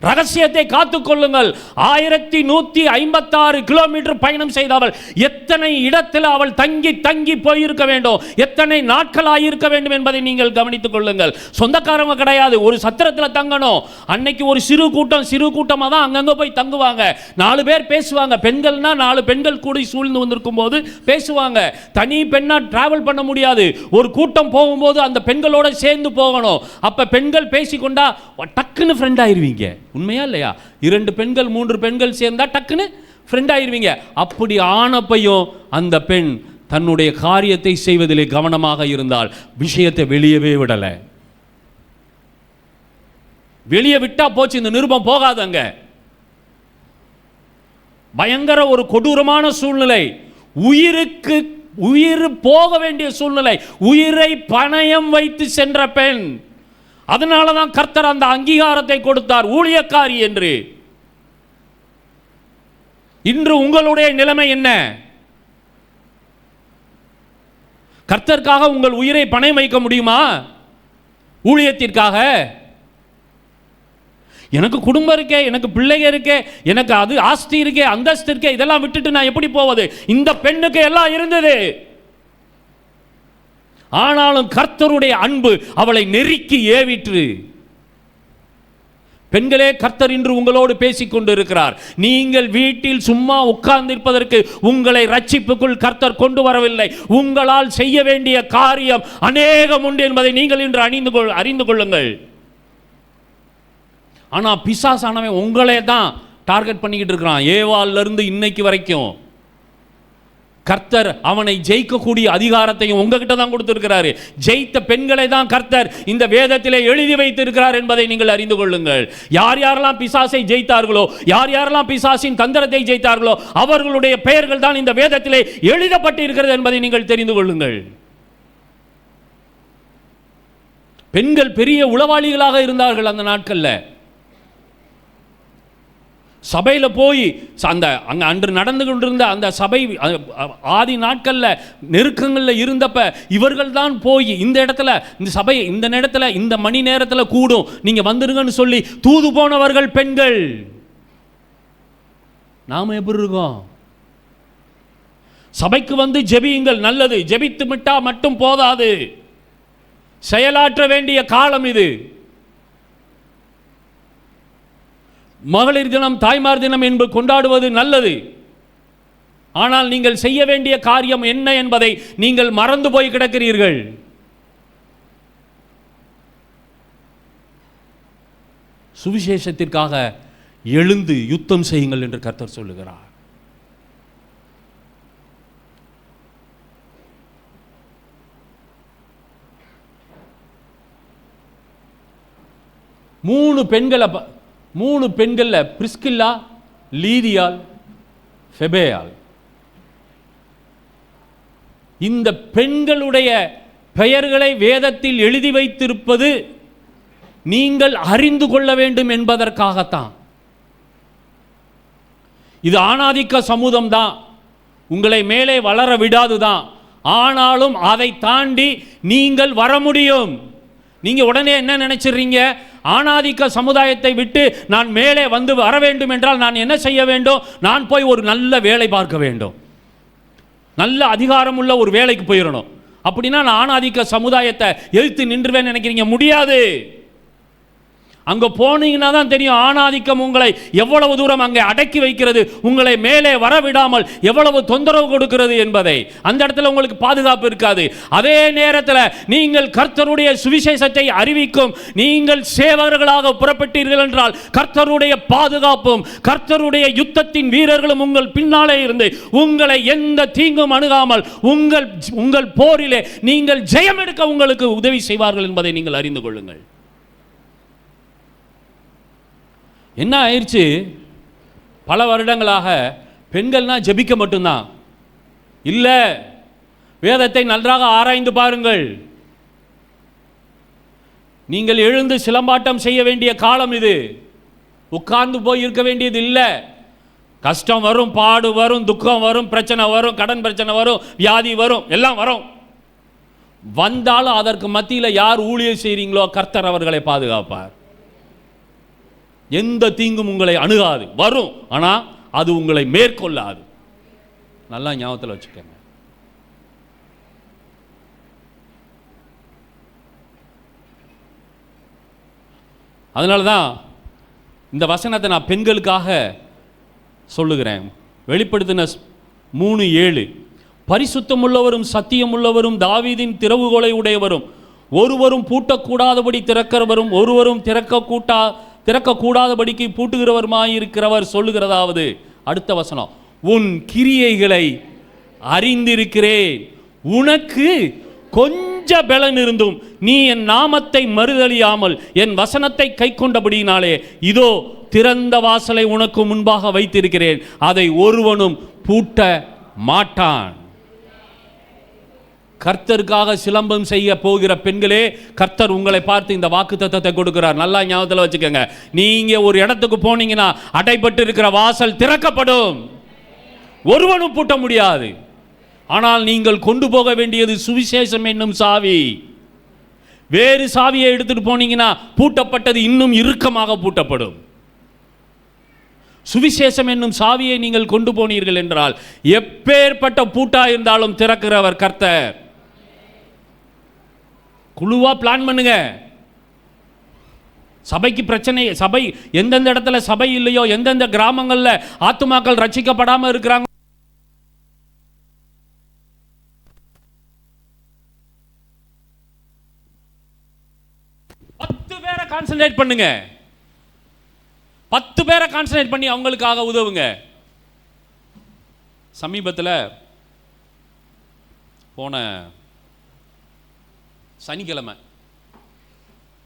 ரகசியத்தை காத்துக்கொள்ளுங்கள். 1156 கிலோமீட்டர் பயணம் செய்தவள் எத்தனை இடத்தில் அவள் தங்கி தங்கி போயிருக்க வேண்டும், எத்தனை நாட்கள் ஆகியிருக்க வேண்டும் என்பதை நீங்கள் கவனித்துக் கொள்ளுங்கள். சொந்தக்காரங்க கிடையாது, ஒரு சத்திரத்தில் தங்கணும். அன்னைக்கு ஒரு சிறு கூட்டமாக தான் அங்கங்கே போய் தங்குவாங்க. 4 பேர் பேசுவாங்க. பெண்கள்னா 4 பெண்கள் கூடி சூழ்ந்து வந்திருக்கும் போது பேசுவாங்க. தனி பெண்ணா டிராவல் பண்ண முடியாது. ஒரு கூட்டம் போகும்போது அந்த பெண்களோட சேர்ந்து போகணும். அப்ப பெண்கள் பேசிக்கொண்டா டக்குன்னு ஃப்ரெண்ட் ஆயிருவீங்க. உண்மையா இல்லையா? 2 பெண்கள் 3 பெண்கள் சேர்ந்தா டக்குன்னு ஃப்ரெண்ட் ஆயிருவீங்க. அப்படி ஆனப்பையும் அந்த பெண் தன்னுடைய காரியத்தை செய்வதிலே கவனமாக இருந்தால் விஷயத்தை வெளியவே விடல. வெளியே விட்டா போச்சு, இந்த நிருபம் போகாதங்க. பயங்கர ஒரு கொடூரமான சூழ்நிலை, உயிர் போக வேண்டிய சூழ்நிலை, உயிரை பணயம் வைத்து சென்ற பெண். அதனாலதான் கர்த்தர் அந்த அங்கீகாரத்தை கொடுத்தார், ஊழியக்காரி என்று. இன்று உங்களுடைய நிலைமை என்ன? கர்த்தருக்காக உங்கள் உயிரை பணயம் வைக்க முடியுமா? ஊழியத்திற்காக? எனக்கு குடும்பம் இருக்கே, எனக்கு பிள்ளைங்க இருக்கே, எனக்கு அது ஆஸ்தி இருக்கே, அந்தஸ்து இருக்கே, இதெல்லாம் விட்டுட்டு நான் எப்படி போவது? இந்த பெண்ணுக்கு எல்லாம் இருந்தது. ஆனாலும் கர்த்தருடைய அன்பு அவளை நெருக்கி ஏவிற்று. பெண்களே, கர்த்தர் இன்று உங்களோடு பேசிக் கொண்டிருக்கிறார். நீங்கள் வீட்டில் சும்மா உட்கார்ந்திருப்பதற்கு உங்களை ரட்சிப்புக்குள் கர்த்தர் கொண்டு வரவில்லை. உங்களால் செய்ய வேண்டிய காரியம் அநேகம் உண்டு என்பதை நீங்கள் இன்று அறிந்து கொள்ளுங்கள். ஆனா பிசாசானவன் உங்களே தான் டார்கெட் பண்ணிக்கிட்டு இருக்கிறான். ஏவாள்ல இருந்து இன்னைக்கு வரைக்கும் கர்த்தர் அவனை ஜெயிக்கக்கூடிய அதிகாரத்தையும் உங்ககிட்ட தான் கொடுத்திருக்கிறாரு. ஜெயித்த பெண்களை தான் கர்த்தர் இந்த வேதத்திலே எழுதி வைத்திருக்கிறார் என்பதை நீங்கள் அறிந்து கொள்ளுங்கள். யார் யாரெல்லாம் பிசாசை ஜெயித்தார்களோ, யார் யாரெல்லாம் பிசாசின் தந்திரத்தை ஜெயித்தார்களோ, அவர்களுடைய பெயர்கள் தான் இந்த வேதத்திலே எழுதப்பட்டு இருக்கிறது என்பதை நீங்கள் தெரிந்து கொள்ளுங்கள். பெண்கள் பெரிய உளவாளிகளாக இருந்தார்கள் அந்த நாட்கள்ல. சபையில் போய் அந்த அன்று நடந்து கொண்டிருந்த அந்த சபை ஆதி நாட்களில் நெருக்கங்களில் இருந்தப்ப இவர்கள் தான் போய் இந்த இடத்துல, இந்த சபை இந்த நேரத்தில் இந்த மணி நேரத்தில் கூடும், நீங்கள் வந்துருங்கன்னு சொல்லி தூது போனவர்கள் பெண்கள். நாம் எப்படி இருக்கோம்? சபைக்கு வந்து ஜெபியுங்கள், நல்லது. ஜெபித்து விட்டா மட்டும் போதாது, செயலாற்ற வேண்டிய காலம் இது. மகளிர் தினம், தாய்மார் தினம் என்பது கொண்டாடுவது நல்லது. ஆனால் நீங்கள் செய்ய வேண்டிய காரியம் என்ன என்பதை நீங்கள் மறந்து போய் கிடக்கிறீர்கள். சுவிசேஷத்திற்காக எழுந்து யுத்தம் செய்யுங்கள் என்று கர்த்தர் சொல்லுகிறார். மூணு பெண்கள்ல பிரிஸ்கில்லா, லீதியால், ஃபெபேயால், இந்த பெண்களுடைய பெயர்களை வேதத்தில் எழுதி வைத்திருப்பது நீங்கள் அறிந்து கொள்ள வேண்டும் என்பதற்காகத்தான். இது ஆணாதிக்க சமூகம் தான், உங்களை மேலே வளர விடாதுதான். ஆனாலும் அதை தாண்டி நீங்கள் வர முடியும். நீங்க உடனே என்ன நினைச்சிடுறீங்க? ஆணாதிக்க சமுதாயத்தை விட்டு நான் மேலே வந்து வர வேண்டும் என்றால் நான் என்ன செய்ய வேண்டும்? நான் போய் ஒரு நல்ல வேலை பார்க்க வேண்டும், நல்ல அதிகாரம் உள்ள ஒரு வேலைக்கு போயிடணும். அப்படின்னா நான் ஆணாதிக்க சமுதாயத்தை எதிர்த்து நின்றுவேன் நினைக்கிறீங்க? முடியாது. அங்க போனீங்கன்னா தான் தெரியும் ஆணாதிக்கம் உங்களை எவ்வளவு தூரம் அங்கே அடக்கி வைக்கிறது, உங்களை மேலே வரவிடாமல் எவ்வளவு தொந்தரவு கொடுக்கிறது என்பதை. அந்த இடத்துல உங்களுக்கு பாதுகாப்பு இருக்காது. அதே நேரத்தில் நீங்கள் கர்த்தருடைய சுவிசேஷத்தை அறிவிக்கும் நீங்கள் சேவகர்களாக புறப்பட்டீர்கள் என்றால் கர்த்தருடைய பாதுகாப்பும் கர்த்தருடைய யுத்தத்தின் வீரர்களும் உங்கள் பின்னாலே இருந்து உங்களை எந்த தீங்கும் அணுகாமல் உங்கள் போரிலே நீங்கள் ஜெயம் எடுக்க உங்களுக்கு உதவி செய்வார்கள் என்பதை நீங்கள் அறிந்து கொள்ளுங்கள். என்ன ஆயிடுச்சு? பல வருடங்களாக பெண்கள்னா ஜெபிக்க மட்டும்தான் இல்லை, வேதத்தை நன்றாக ஆராய்ந்து பாருங்கள். நீங்கள் எழுந்து சிலம்பாட்டம் செய்ய வேண்டிய காலம் இது. உட்கார்ந்து போய் இருக்க வேண்டியது இல்லை. கஷ்டம் வரும், பாடு வரும், துக்கம் வரும், பிரச்சனை வரும், கடன் பிரச்சனை வரும், வியாதி வரும், எல்லாம் வரும். வந்தாலும் அதற்கு மத்தியில் யார் ஊழியம் செய்கிறீங்களோ கர்த்தர் அவர்களை பாதுகாப்பார். எந்த தீங்கும் உங்களை அணுகாது. வரும், ஆனால் அது உங்களை மேற்கொள்ளாது. நல்லா ஞாபகத்தில் வச்சுக்கோங்க. அதனால தான் இந்த வசனத்தை நான் பெண்களுக்காக சொல்லுகிறேன். வெளிப்படுத்தின 3:7, பரிசுத்தமுள்ளவரும் சத்தியமுள்ளவரும் தாவீதின் திறவுகோலை உடையவரும் ஒருவரும் பூட்டக்கூடாதபடி திறக்கிறவரும் ஒருவரும் திறக்கக்கூடாதபடிக்கு பூட்டுகிறவருமாயிருக்கிறவர் சொல்லுகிறதாவது. அடுத்த வசனம், உன் கிரியைகளை அறிந்திருக்கிறேன், உனக்கு கொஞ்ச பலன் இருந்தும் நீ என் நாமத்தை மறுதலியாமல் என் வசனத்தை கை கொண்டபடியினாலே இதோ திறந்த வாசலை உனக்கு முன்பாக வைத்திருக்கிறேன், அதை ஒருவனும் பூட்ட மாட்டான். கர்த்தருக்காக சிலம்பம் செய்ய போகிற பெண்களே, கர்த்தர் உங்களை பார்த்து இந்த வாக்குத்தத்தத்தை கொடுக்கிறார். நல்லா ஞாபகத்தில் வச்சுக்கோங்க. நீங்க ஒரு இடத்துக்கு போனீங்கன்னா அடைபட்டு இருக்கிற வாசல் திறக்கப்படும், ஒருவனும் பூட்ட முடியாது. ஆனால் நீங்கள் கொண்டு போக வேண்டியது சுவிசேஷம் என்னும் சாவி. வேறு சாவியை எடுத்துட்டு போனீங்கன்னா பூட்டப்பட்டது இன்னும் இறுக்கமாக பூட்டப்படும். சுவிசேஷம் என்னும் சாவியை நீங்கள் கொண்டு போனீர்கள் என்றால் எப்பேற்பட்ட பூட்டா இருந்தாலும் திறக்கிறவர் கர்த்தர். குழுவா பிளான் பண்ணுங்க. சபைக்கு பிரச்சனை, சபை எந்தெந்த இடத்துல சபை இல்லையோ, எந்தெந்த கிராமங்கள்ல ஆத்துமாக்கள் ரட்சிக்கப்படாம இருக்கிறாங்க, கான்சன்ட்ரேட் பண்ணுங்க. 10 பேரை கான்சன்ட்ரேட் பண்ணி அவங்களுக்காக உதவுங்க. சமீபத்தில் போன சனிக்கிழமை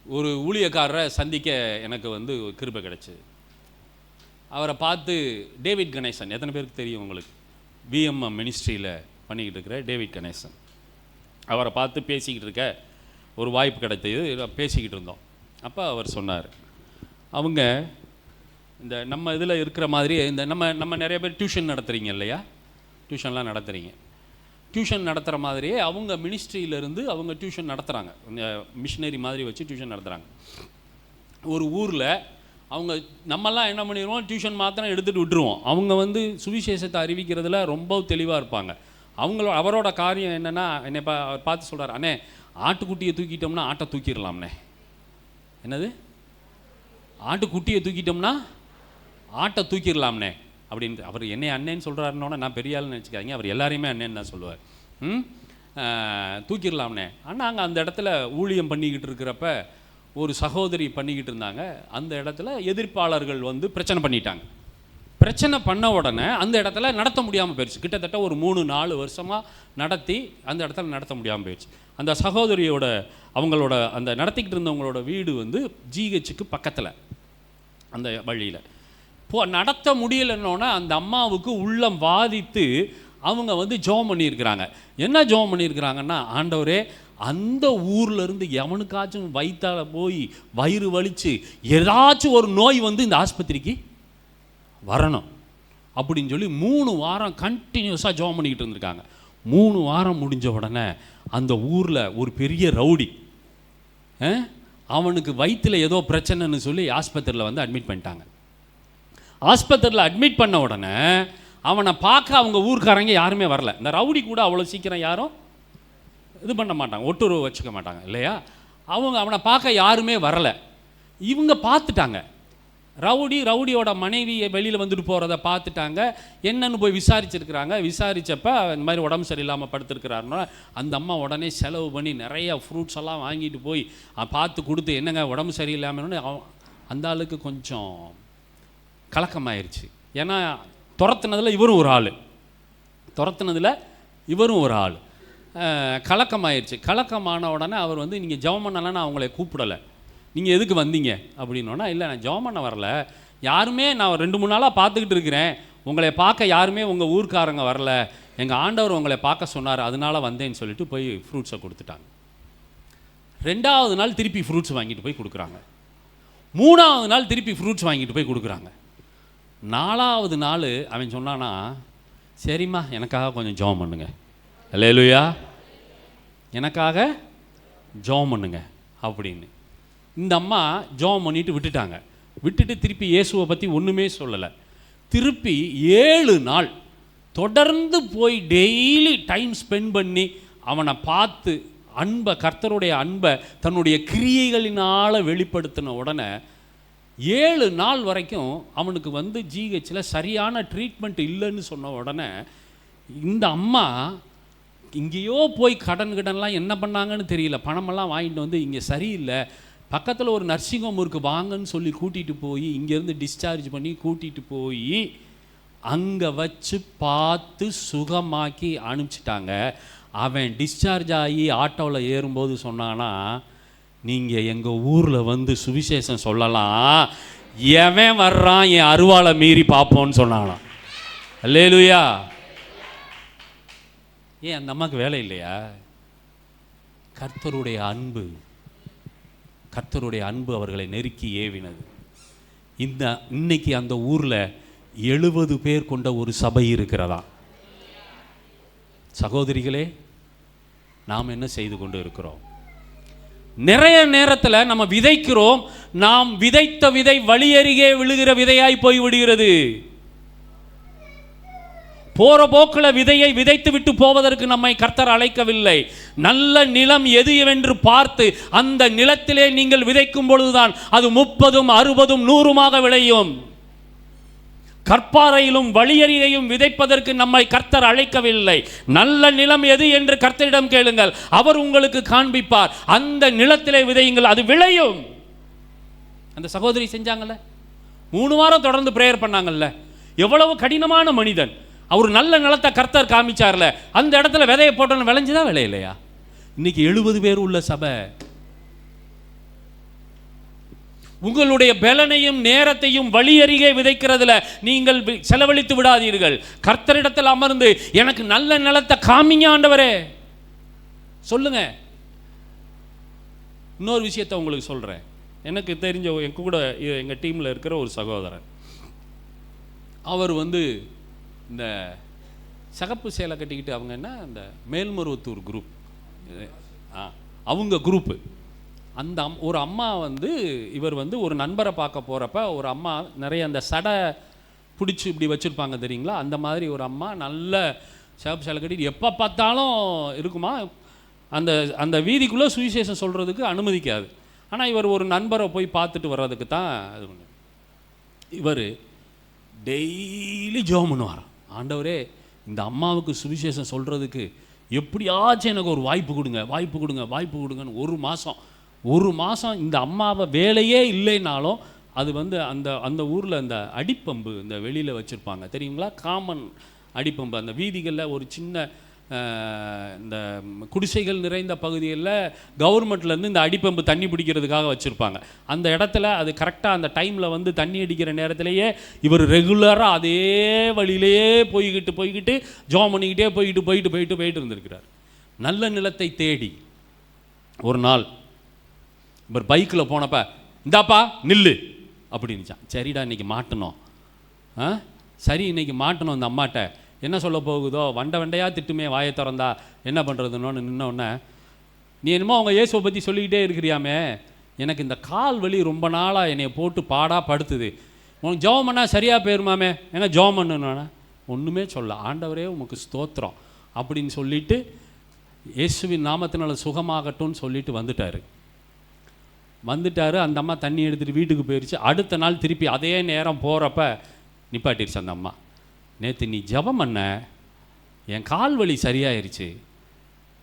ஒரு ஊழியக்காரரை சந்திக்க எனக்கு கிருபை கிடைச்சு. அவரை பார்த்து, டேவிட் கணேசன், எத்தனை பேருக்கு தெரியும் உங்களுக்கு? விஎம்எம் மினிஸ்ட்ரியில் பண்ணிக்கிட்டு இருக்கிற டேவிட் கணேசன். அவரை பார்த்து பேசிக்கிட்டு இருக்க ஒரு வாய்ப்பு கிடைத்தது. பேசிக்கிட்டு இருந்தோம். அப்போ அவர் சொன்னார், அவங்க இந்த நம்ம இதில் இருக்கிற மாதிரி இந்த நம்ம நிறைய பேர் டியூஷன் நடத்துகிறீங்க இல்லையா, டியூஷன்லாம் நடத்துகிறீங்க. டியூஷன் நடத்துகிற மாதிரியே அவங்க மினிஸ்ட்ரியிலேருந்து அவங்க டியூஷன் நடத்துகிறாங்க. மிஷினரி மாதிரி வச்சு டியூஷன் நடத்துகிறாங்க. ஒரு ஊரில் அவங்க நம்மெல்லாம் என்ன பண்ணிடுவோம், டியூஷன் மாத்திரம் எடுத்துகிட்டு விட்டுருவோம். அவங்க சுவிசேஷத்தை அறிவிக்கிறதுல ரொம்ப தெளிவாக இருப்பாங்க. அவரோட காரியம் என்னென்னா, என்னை பார்த்து சொல்கிறார், அண்ணே ஆட்டுக்குட்டியை தூக்கிட்டோம்னா ஆட்டை தூக்கிடலாம்ண்ணே. என்னது? ஆட்டுக்குட்டியை தூக்கிட்டோம்னா ஆட்டை தூக்கிடலாம்னே அப்படின்னு. அவர் என்னை அண்ணேன்னு சொல்கிறாருன்னோன்னா நான் பெரிய ஆள்னு நினச்சிக்காதீங்க, அவர் எல்லாரையுமே அண்ணேன்னு தான் சொல்லுவார். தூக்கிடலாம்னே. ஆனால் அங்கே அந்த இடத்துல ஊழியம் பண்ணிக்கிட்டு இருக்கிறப்ப ஒரு சகோதரி பண்ணிக்கிட்டு இருந்தாங்க. அந்த இடத்துல எதிர்ப்பாளர்கள் பிரச்சனை பண்ணிட்டாங்க. பிரச்சனை பண்ண உடனே அந்த இடத்துல நடத்த முடியாமல் போயிடுச்சு. கிட்டத்தட்ட ஒரு 3-4 வருஷமாக நடத்தி அந்த இடத்துல நடத்த முடியாமல் போயிடுச்சு. அந்த சகோதரியோட அவங்களோட அந்த நடத்திக்கிட்டு இருந்தவங்களோட வீடு ஜிஹெச்சுக்கு பக்கத்தில் அந்த வழியில். நடத்த முடியலைன்னொன்னே அந்த அம்மாவுக்கு உள்ளம் வாதித்து அவங்க ஜெபம் பண்ணியிருக்கிறாங்க. என்ன ஜெபம் பண்ணியிருக்கிறாங்கன்னா, ஆண்டவரே அந்த ஊர்லேருந்து எவனுக்காச்சும் வயிற்றால போய் வயிறு வலிச்சு ஏதாச்சும் ஒரு நோய் இந்த ஆஸ்பத்திரிக்கு வரணும் அப்படின்னு சொல்லி 3 வாரம் கண்டினியூஸாக ஜெபம் பண்ணிக்கிட்டு இருந்திருக்காங்க. 3 வாரம் முடிஞ்ச உடனே அந்த ஊரில் ஒரு பெரிய ரவுடி அவனுக்கு வயிற்றில் ஏதோ பிரச்சனைன்னு சொல்லி ஆஸ்பத்திரியில் அட்மிட் பண்ணிட்டாங்க. ஆஸ்பத்திரியில் அட்மிட் பண்ண உடனே அவனை பார்க்க அவங்க ஊர்க்காரங்க யாருமே வரல. இந்த ரவுடி கூட அவ்வளோ சீக்கிரம் யாரும் இது பண்ண மாட்டாங்க, ஒட்டுறவு வச்சுக்க மாட்டாங்க இல்லையா. அவனை பார்க்க யாருமே வரலை. இவங்க பார்த்துட்டாங்க. ரவுடியோட மனைவி வெளியில் வந்துட்டு போகிறத பார்த்துட்டாங்க. என்னன்னு போய் விசாரிச்சிருக்கிறாங்க. விசாரித்தப்ப இந்த மாதிரி உடம்பு சரியில்லாமல் படுத்துருக்கிறாருன்னா அந்த அம்மா உடனே செலவு பண்ணி நிறைய ஃப்ரூட்ஸ் எல்லாம் வாங்கிட்டு போய் பார்த்து கொடுத்து, என்னங்க உடம்பு சரியில்லாமன்னு அந்த ஆளுக்கு கொஞ்சம் கலக்கமாயிருச்சு. ஏன்னா துரத்துனதில் இவரும் ஒரு ஆள் கலக்கமாயிருச்சு. கலக்கமான உடனே அவர் நீங்கள் ஜெபம் பண்ணலன்னு அவங்கள கூப்பிடலை, நீங்கள் எதுக்கு வந்தீங்க அப்படின்னோன்னா, இல்லை நான் ஜெபம் பண்ண வரல, யாருமே நான் 2-3 நாளாக பார்த்துக்கிட்டு இருக்கிறேன், உங்களை பார்க்க யாருமே உங்கள் ஊர்க்காரங்க வரல, எங்கள் ஆண்டவர் உங்களை பார்க்க சொன்னார், அதனால வந்தேன்னு சொல்லிட்டு போய் ஃப்ரூட்ஸை கொடுத்துட்டாங்க. 2வது நாள் திருப்பி ஃப்ரூட்ஸ் வாங்கிட்டு போய் கொடுக்குறாங்க. 3வது நாள் திருப்பி ஃப்ரூட்ஸ் வாங்கிட்டு போய் கொடுக்குறாங்க. 4வது நாள் அவன் சொன்னானா, சரிம்மா எனக்காக கொஞ்சம் ஜெபம் பண்ணுங்க, அல்லேலூயா, எனக்காக ஜெபம் பண்ணுங்க அப்படின்னு. இந்த அம்மா ஜெபம் பண்ணிட்டு விட்டுட்டாங்க. விட்டுட்டு திருப்பி இயேசுவை பற்றி ஒன்றுமே சொல்லலை. திருப்பி 7 நாள் தொடர்ந்து போய் டெய்லி டைம் ஸ்பெண்ட் பண்ணி அவனை பார்த்து அன்பை, கர்த்தருடைய அன்பை தன்னுடைய கிரியைகளினால் வெளிப்படுத்தின உடனே 7 நாள் வரைக்கும் அவனுக்கு வந்து ஜிஹெச்சில் சரியான ட்ரீட்மெண்ட் இல்லைன்னு சொன்ன உடனே இந்த அம்மா இங்கேயோ போய் கடன்லாம் என்ன பண்ணாங்கன்னு தெரியல, பணமெல்லாம் வாங்கிட்டு வந்து இங்கே சரியில்லை, பக்கத்தில் ஒரு நர்சிங் ஹோம் இருக்குது வாங்கன்னு சொல்லி கூட்டிகிட்டு போய் இங்கேருந்து டிஸ்சார்ஜ் பண்ணி கூட்டிகிட்டு போய் அங்கே வச்சு பார்த்து சுகமாக்கி அனுப்பிச்சிட்டாங்க. அவன் டிஸ்சார்ஜ் ஆகி ஆட்டோவில் ஏறும்போது சொன்னானா, நீங்கள் எங்கள் ஊரில் வந்து சுவிசேஷம் சொல்லலாம், எவன் வர்றான் என் அருவாளை மீறி பார்ப்போன்னு சொன்னானாம். அல்லேலூயா. ஏன் அந்த அம்மாவுக்கு வேலை இல்லையா? கர்த்தருடைய அன்பு, கர்த்தருடைய அன்பு அவர்களை நெருக்கி ஏவினது. இன்னைக்கு அந்த ஊரில் 70 பேர் கொண்ட ஒரு சபை இருக்கிறதா? சகோதரிகளே, நாம் என்ன செய்து கொண்டு இருக்கிறோம்? நிறைய நேரத்தில் நம்ம விதைக்கிறோம், நாம் விதைத்த விதை வழியருகே விழுகிற விதையாய் போய் விடுகிறது. போற போக்கில் விதையை விதைத்து விட்டு போவதற்கு நம்மை கர்த்தர் அழைக்கவில்லை. நல்ல நிலம் எது என்று பார்த்து அந்த நிலத்திலே நீங்கள் விதைக்கும் பொழுதுதான் அது 30, 60, 100 விளையும். கற்பாறையிலும் வழியறியையும் விதைப்பதற்கு நம்மை கர்த்தர் அழைக்கவில்லை. நல்ல நிலம் எது என்று கர்த்தரிடம் கேளுங்கள், அவர் உங்களுக்கு காண்பிப்பார். அந்த நிலத்திலே விதையுங்கள், அது விளையும். அந்த சகோதரி செஞ்சாங்கல்ல, 3 வாரம் தொடர்ந்து பிரேயர் பண்ணாங்கல்ல. எவ்வளவு கடினமான மனிதன் அவர். நல்ல நிலத்தை கர்த்தர் காமிச்சார்ல, அந்த இடத்துல விதையை போட்டோன்னு விளைஞ்சுதான் விளையலையா? இன்னைக்கு 70 பேர் உள்ள சபை. உங்களுடைய பலனையும் நேரத்தையும் வழியறிகே விதைக்கிறதுல நீங்கள் செலவழித்து விடாதீர்கள். கர்த்தரிடத்தில் அமர்ந்து எனக்கு நல்ல நிலத்தை காமிங்க ஆண்டவரே சொல்லுங்க. இன்னொரு விஷயத்தை உங்களுக்கு சொல்றேன். எனக்கு தெரிஞ்ச என் கூட எங்கள் டீமில் இருக்கிற ஒரு சகோதரன், அவர் வந்து இந்த சகப்பு சேலை கட்டிக்கிட்டு அவங்க என்ன இந்த மேல்மருவத்தூர் குரூப், அவங்க குரூப்பு. அந்த ஒரு அம்மா வந்து இவர் வந்து ஒரு நண்பரை பார்க்க போகிறப்ப ஒரு அம்மா நிறைய அந்த சடை பிடிச்சி இப்படி வச்சுருப்பாங்க தெரியுங்களா, அந்த மாதிரி ஒரு அம்மா நல்ல சிவப்பு சேலை கட்டிட்டு எப்போ பார்த்தாலும் இருக்குமா. அந்த அந்த வீதிக்குள்ளே சுவிசேஷம் சொல்கிறதுக்கு அனுமதிக்காது. ஆனால் இவர் ஒரு நண்பரை போய் பார்த்துட்டு வர்றதுக்கு தான் அது ஒன்று. இவர் டெய்லி ஜெபம் பண்ணுவாராம், ஆண்டவரே இந்த அம்மாவுக்கு சுவிசேஷம் சொல்கிறதுக்கு எப்படியாச்சும் எனக்கு ஒரு வாய்ப்பு கொடுங்க, வாய்ப்பு கொடுங்க, வாய்ப்பு கொடுங்கன்னு 1 மாதம் இந்த அம்மாவை வேலையே இல்லைனாலும் அது வந்து அந்த அந்த ஊரில் அந்த அடிப்பம்பு இந்த வெளியில் வச்சுருப்பாங்க தெரியுங்களா, காமன் அடிப்பம்பு. அந்த வீதிகளில் ஒரு சின்ன இந்த குடிசைகள் நிறைந்த பகுதிகளில் கவர்மெண்ட்லேருந்து இந்த அடிப்பம்பு தண்ணி பிடிக்கிறதுக்காக வச்சுருப்பாங்க. அந்த இடத்துல அது கரெக்டாக அந்த டைமில் வந்து தண்ணி அடிக்கிற நேரத்திலேயே இவர் ரெகுலராக அதே வழியிலேயே போய்கிட்டு ஜெபம் பண்ணிக்கிட்டே போயிட்டு இருந்திருக்கிறார். நல்ல நிலத்தை தேடி ஒரு நாள் இவர் பைக்கில் போனப்ப, இந்தாப்பா நில்லு அப்படின்னுச்சான். சரிடா இன்னைக்கு மாட்டணும், சரி இன்னைக்கு மாட்டணும். அந்த அம்மாட்ட என்ன சொல்ல போகுதோ வண்டையாக திட்டுமே வாயை திறந்தா என்ன பண்ணுறதுன்னு நின்னோடனே, நீ என்னமோ அவங்க இயேசுவை பற்றி சொல்லிக்கிட்டே இருக்கிறியாமே, எனக்கு இந்த கால் வலி ரொம்ப நாளாக என்னை போட்டு படுத்துது, உனக்கு ஜெபம் பண்ணால் சரியாக போயிருமாமே, ஏன்னா ஜெபம் பண்ணணுன்னா ஒன்றுமே சொல்ல, ஆண்டவரே உமக்கு ஸ்தோத்திரம் அப்படின்னு சொல்லிட்டு இயேசுவின் நாமத்தினால சுகமாகட்டும்னு சொல்லிட்டு வந்துட்டார். அந்த அம்மா தண்ணி எடுத்துகிட்டு வீட்டுக்கு போயிடுச்சு. அடுத்த நாள் திருப்பி அதே நேரம் போகிறப்ப நிப்பாட்டிருச்சு அந்த அம்மா. நேற்று நீ ஜெபம் பண்ண, என் கால் வலி சரியாயிருச்சு,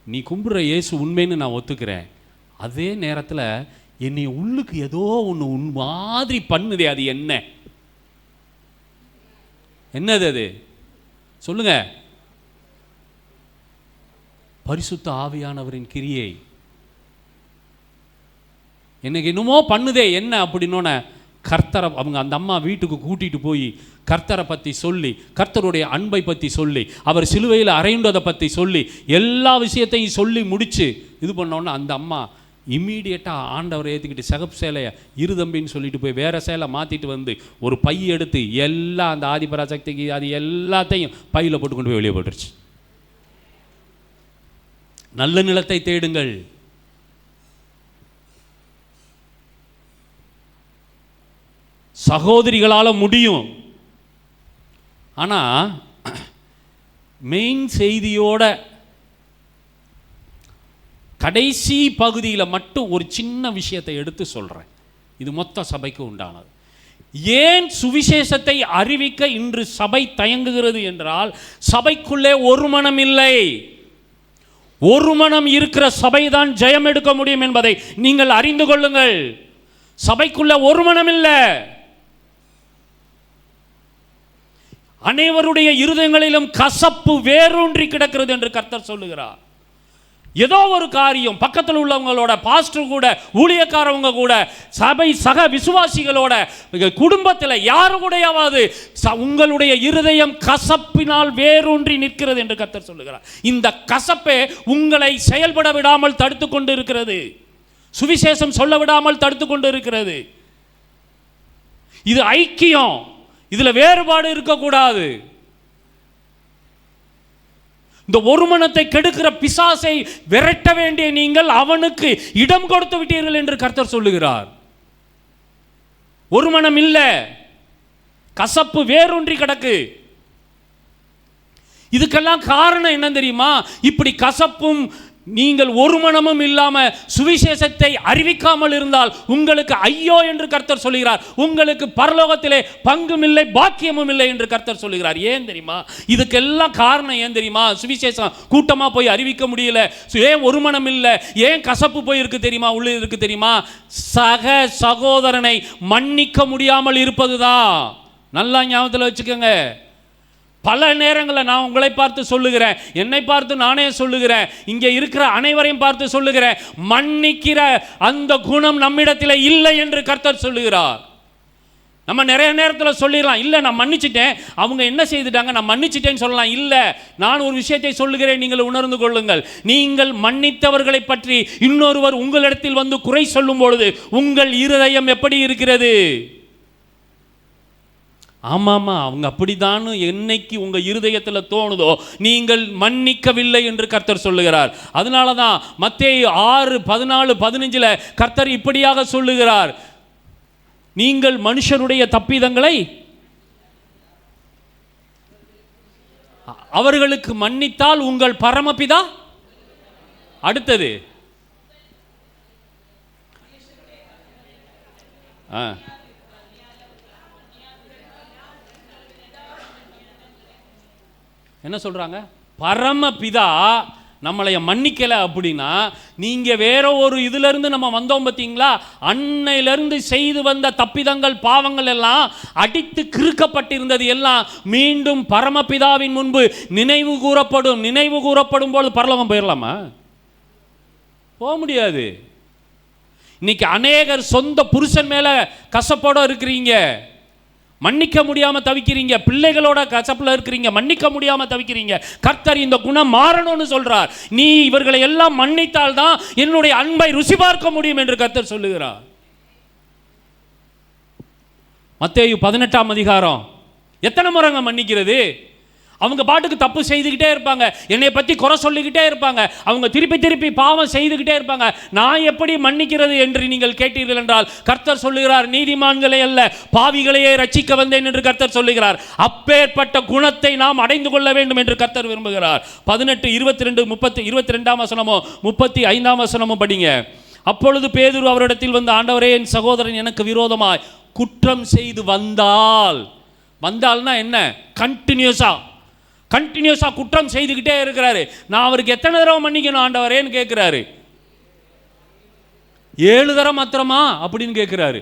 நீ கும்பிட்ற இயேசு உண்மைன்னு நான் ஒத்துக்கிறேன், அதே நேரத்தில் என்னை உள்ளுக்கு ஏதோ ஒன்று மாதிரி பண்ணுதே, அது என்னது அது சொல்லுங்க. பரிசுத்த ஆவியானவரின் கிரியை எனக்கு இன்னுமோ பண்ணுதே, என்ன அப்படின்னோன்னு கர்த்தரை அவங்க அந்த அம்மா வீட்டுக்கு கூட்டிகிட்டு போய் கர்த்தரை பற்றி சொல்லி, கர்த்தருடைய அன்பை பற்றி சொல்லி, அவர் சிலுவையில் அறையுண்டதை பற்றி சொல்லி, எல்லா விஷயத்தையும் சொல்லி முடித்து இது பண்ணோன்னு அந்த அம்மா இம்மீடியட்டாக ஆண்டவரை ஏற்றிக்கிட்டு சிகப்பு சேலையை இருதம்பின்னு சொல்லிட்டு போய் வேறு சேலை மாற்றிட்டு வந்து ஒரு பை எடுத்து எல்லாம் அந்த ஆதிபராசக்திக்கு அது எல்லாத்தையும் பையில் போட்டு கொண்டு போய் வெளியே போட்டுருச்சு. நல்ல நிலத்தை தேடுங்கள். சகோதரிகளால் முடியும். ஆனால் மெயின் செய்தியோட கடைசி பகுதியில் மட்டும் ஒரு சின்ன விஷயத்தை எடுத்து சொல்கிறேன். இது மொத்த சபைக்கு உண்டானது. ஏன் சுவிசேஷத்தை அறிவிக்க இன்று சபை தயங்குகிறது என்றால், சபைக்குள்ளே ஒரு மனம் இல்லை. ஒரு மனம் இருக்கிற சபைதான் ஜெயம் எடுக்க முடியும் என்பதை நீங்கள் அறிந்து கொள்ளுங்கள். சபைக்குள்ள ஒரு மனம் இல்லை. அனைவருடைய இருதயங்களிலும் கசப்பு வேரூன்றி கிடக்கிறது என்று கர்த்தர் சொல்லுகிறார். ஏதோ ஒரு காரியம் பக்கத்தில் உள்ளவங்களோட, பாஸ்டர் கூட, ஊழியக்காரவங்க கூட, சபை சக விசுவாசிகளோட, குடும்பத்தில் யாரு கூடயாவது உங்களுடைய இருதயம் கசப்பினால் வேரூன்றி நிற்கிறது என்று கர்த்தர் சொல்லுகிறார். இந்த கசப்பே உங்களை செயல்பட விடாமல் தடுத்து கொண்டு இருக்கிறது. சுவிசேஷம் சொல்ல விடாமல் தடுத்து கொண்டு இருக்கிறது. இது ஐக்கியம், இதுல வேறுபாடு இருக்கக்கூடாது. இந்த ஒருமனத்தை கெடுக்கிற பிசாசை விரட்ட வேண்டிய நீங்கள் அவனுக்கு இடம் கொடுத்து விட்டீர்கள் என்று கர்த்தர் சொல்லுகிறார். ஒரு மனம் இல்ல, கசப்பு வேரூன்றி கிடக்கு. இதுக்கெல்லாம் காரணம் என்ன தெரியுமா? இப்படி கசப்பும் நீங்கள் ஒரு மனமும் இல்லாம சுவிசேஷத்தை அறிவிக்காமல் இருந்தால் உங்களுக்கு ஐயோ என்று கர்த்தர் சொல்லுகிறார். உங்களுக்கு பரலோகத்திலே பங்கும் இல்லை, பாக்கியமும் இல்லை என்று கர்த்தர் சொல்லுகிறார். ஏன் தெரியுமா? இதுக்கெல்லாம் காரணம் ஏன் தெரியுமா? சுவிசேஷம் கூட்டமா போய் அறிவிக்க முடியல, ஏன் ஒரு மனம் இல்லை, ஏன் கசப்பு போய் இருக்கு தெரியுமா? உள்ள இருக்கு தெரியுமா? சக சகோதரனை மன்னிக்க முடியாமல் இருப்பதுதான். நல்லா ஞாபகத்தில் வச்சுக்கோங்க. பல நேரங்களில் நான் உங்களை பார்த்து சொல்லுகிறேன், என்னை பார்த்து நானே சொல்லுகிறேன், இங்கே இருக்கிற அனைவரையும் பார்த்து சொல்லுகிறேன், மன்னிக்கிற அந்த குணம் நம்மிடத்தில் இல்லை என்று கர்த்தர் சொல்லுகிறார். நம்ம நிறைய நேரத்தில் சொல்லிடலாம், இல்லை நான் மன்னிச்சிட்டேன், அவங்க என்ன செய்துட்டாங்க, நான் மன்னிச்சிட்டேன்னு சொல்லலாம். இல்லை, நான் ஒரு விஷயத்தை சொல்லுகிறேன், நீங்கள் உணர்ந்து கொள்ளுங்கள். நீங்கள் மன்னித்தவர்களை பற்றி இன்னொருவர் உங்களிடத்தில் வந்து குறை சொல்லும் பொழுது உங்கள் இருதயம் எப்படி இருக்கிறது? ஆமாமா, அவங்க அப்படிதான் என்னைக்கு உங்க இருதயத்தில் தோணுதோ நீங்கள் மன்னிக்கவில்லை என்று கர்த்தர் சொல்லுகிறார். அதனால தான் மத்தேயு 6:14-15 கர்த்தர் இப்படியாக சொல்லுகிறார், நீங்கள் மனுஷருடைய தப்பிதங்களை அவர்களுக்கு மன்னித்தால் உங்கள் பரமபிதா. அடுத்தது என்ன சொல்றாங்க? பரமபிதா நம்மளைய மன்னிக்கலை அப்படின்னா, நீங்க வேற ஒரு இதுல இருந்து நம்ம வந்தோம் பார்த்தீங்களா, அன்னையிலிருந்து செய்து வந்த தப்பிதங்கள் பாவங்கள் எல்லாம் அடித்து கிறுக்கப்பட்டிருந்தது எல்லாம் மீண்டும் பரமபிதாவின் முன்பு நினைவு கூறப்படும். நினைவு கூறப்படும் போது பரலோகம் போயிடலாமா? போக முடியாது. இன்னைக்கு அநேகர் சொந்த புருஷன் மேல கசப்போட இருக்கிறீங்க, மன்னிக்க முடியாம தவிக்கிறீங்க. பிள்ளைகளோட கசப்புல இருக்கிறீங்க, மன்னிக்க முடியாம தவிக்கிறீங்க. கர்த்தர் இந்த குணம் மாறணும்னு சொல்றார். நீ இவர்களை எல்லாம் மன்னித்தால் தான் என்னுடைய அன்பை ருசி பார்க்க முடியும் என்று கர்த்தர் சொல்லுகிறார். மத்தேயு 18ஆம் அதிகாரம் எத்தனை முறைங்க மன்னிக்கிறது? அவங்க பாட்டுக்கு தப்பு செய்துக்கிட்டே இருப்பாங்க, என்னை பற்றி குறை சொல்லிக்கிட்டே இருப்பாங்க, அவங்க திருப்பி திருப்பி பாவம் செய்துக்கிட்டே இருப்பாங்க. நான் எப்படி மன்னிக்கிறது என்று நீங்கள் கேட்டீர்கள் என்றால் கர்த்தர் சொல்லுகிறார், நீதிமான்களை அல்ல பாவிகளையே ரட்சிக்க வந்தேன் என்று கர்த்தர் சொல்லுகிறார். அப்பேற்பட்ட குணத்தை நாம் அடைந்து கொள்ள வேண்டும் என்று கர்த்தர் விரும்புகிறார். 18, 22, 30, 22ஆம் வசனமும் 35ஆம் வசனமும் படிங்க. அப்பொழுது பேதுரு அவரிடத்தில் வந்து, ஆண்டவரே, என் சகோதரன் எனக்கு விரோதமாய் குற்றம் செய்து வந்தால்னா என்ன? கண்டினியூஸா குற்றம் செய்துக்கிட்டே இருக்கிறாரு. நான் அவருக்கு எத்தனை தடவை மன்னிக்கணும் ஆண்டவரேன்னு கேட்கிறாரு. 7 தரம் மாத்திரமா அப்படின்னு கேட்கிறாரு.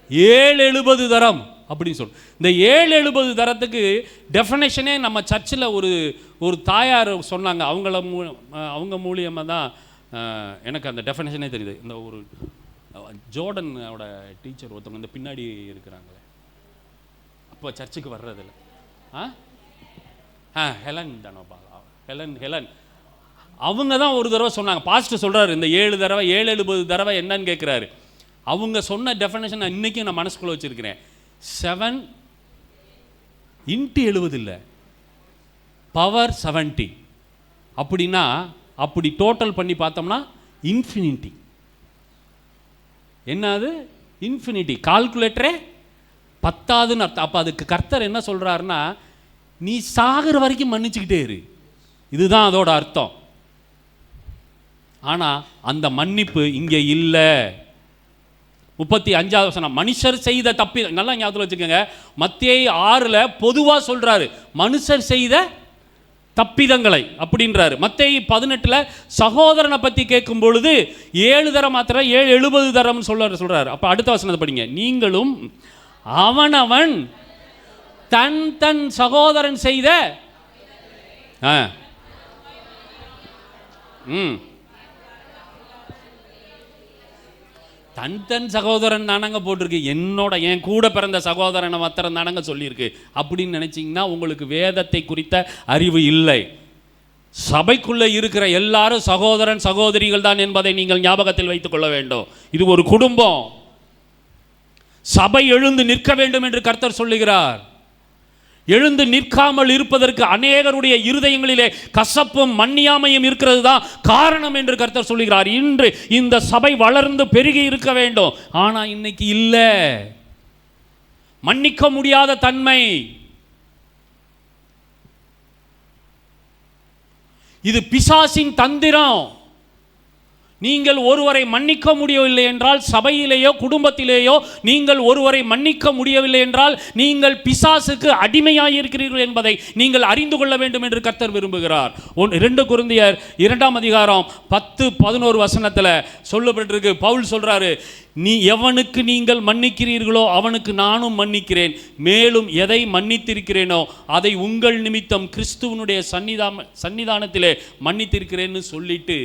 770 தரம் அப்படின்னு சொல்லு. இந்த 770 தரத்துக்கு டெஃபினேஷனே நம்ம சர்ச்சில் ஒரு தாயார் சொன்னாங்க. அவங்க மூலியமாக தான் எனக்கு அந்த டெஃபினேஷனே தெரியுது. இந்த ஒரு ஜோர்டனோட டீச்சர் ஒருத்தவங்க இந்த பின்னாடி இருக்கிறாங்களே, அப்போ சர்ச்சுக்கு வர்றதில்ல, ஹெலன் தானோப்பா, ஹெலன் அவங்க தான் ஒரு தடவை சொன்னாங்க. பாஸ்டர் சொல்கிறாரு இந்த 7 தடவை என்னன்னு கேட்குறாரு. அவங்க சொன்ன டெஃபினேஷன் நான் இன்றைக்கும் நான் மனசுக்குள்ளே வச்சுருக்கிறேன். 7 × 70 இல்லை, பவர் 70. அப்படின்னா அப்படி டோட்டல் பண்ணி பார்த்தோம்னா இன்ஃபினிட்டி. என்னது இன்ஃபினிட்டி? கால்குலேட்டரே பத்தாதுன்னு அர்த்தம். அப்போ அதுக்கு கர்த்தர் என்ன சொல்கிறாருன்னா, நீ சாகிற வரைக்கும் மன்னிச்சுக்கிட்டே இரு, இதுதான் அதோட அர்த்தம். ஆனால் அந்த மன்னிப்பு இங்கே இல்லை. 35வது வசனம், மனுஷர் செய்த தப்பி, நல்லா ஞாபகத்தில் வச்சுக்கோங்க. மத்தேயு 6 பொதுவாக சொல்கிறாரு மனுஷர் செய்த தப்பிதங்களை அப்படின்றாரு. மத்தேயு 18 சகோதரனை பற்றி கேட்கும் பொழுது 7 தரம் மாத்திரம் 70 தரம் சொல்றாரு. அப்போ அடுத்த வசனத்தை படிங்க. நீங்களும் அவனவன் தன் தன் சகோதரன் செய்த தன் தன் சகோதரன் தானங்க போட்டிருக்கு, என் கூட பிறந்த சகோதரனை மாத்திரம் தானங்க சொல்லியிருக்கு. அப்படின்னு நினைச்சிங்கன்னா உங்களுக்கு வேதத்தை குறித்த அறிவு இல்லை. சபைக்குள்ளே இருக்கிற எல்லாரும் சகோதரன் சகோதரிகள் தான் என்பதை நீங்கள் ஞாபகத்தில் வைத்துக் கொள்ள வேண்டும். இது ஒரு குடும்பம். சபை எழுந்து நிற்க வேண்டும் என்று கர்த்தர் சொல்லுகிறார். எழுந்து நிற்காமல் இருப்பதற்கு அநேகருடைய இருதயங்களிலே கசப்பும் மன்னியாமையும் இருக்கிறது தான் காரணம் என்று கர்த்தர் சொல்லுகிறார். இன்று இந்த சபை வளர்ந்து பெருகி இருக்க வேண்டும். ஆனால் இன்னைக்கு இல்லை. மன்னிக்க முடியாத தன்மை. இது பிசாசின் தந்திரம். நீங்கள் ஒருவரை மன்னிக்க முடியவில்லை என்றால், சபையிலேயோ குடும்பத்திலேயோ நீங்கள் ஒருவரை மன்னிக்க முடியவில்லை என்றால் நீங்கள் பிசாசுக்கு அடிமையாயிருக்கிறீர்கள் என்பதை நீங்கள் அறிந்து கொள்ள வேண்டும் என்று கர்த்தர் விரும்புகிறார். 2 கொரிந்தியர் 2ஆம் அதிகாரம் 10-11 வசனத்தில் சொல்லப்பட்டிருக்கு. பவுல் சொல்றாரு, எவனுக்கு நீங்கள் மன்னிக்கிறீர்களோ அவனுக்கு நானும் மன்னிக்கிறேன், மேலும் எதை மன்னித்திருக்கிறேனோ அதை உங்கள் நிமித்தம் கிறிஸ்துவனுடைய சன்னிதானத்திலே மன்னித்திருக்கிறேன்னு சொல்லிட்டு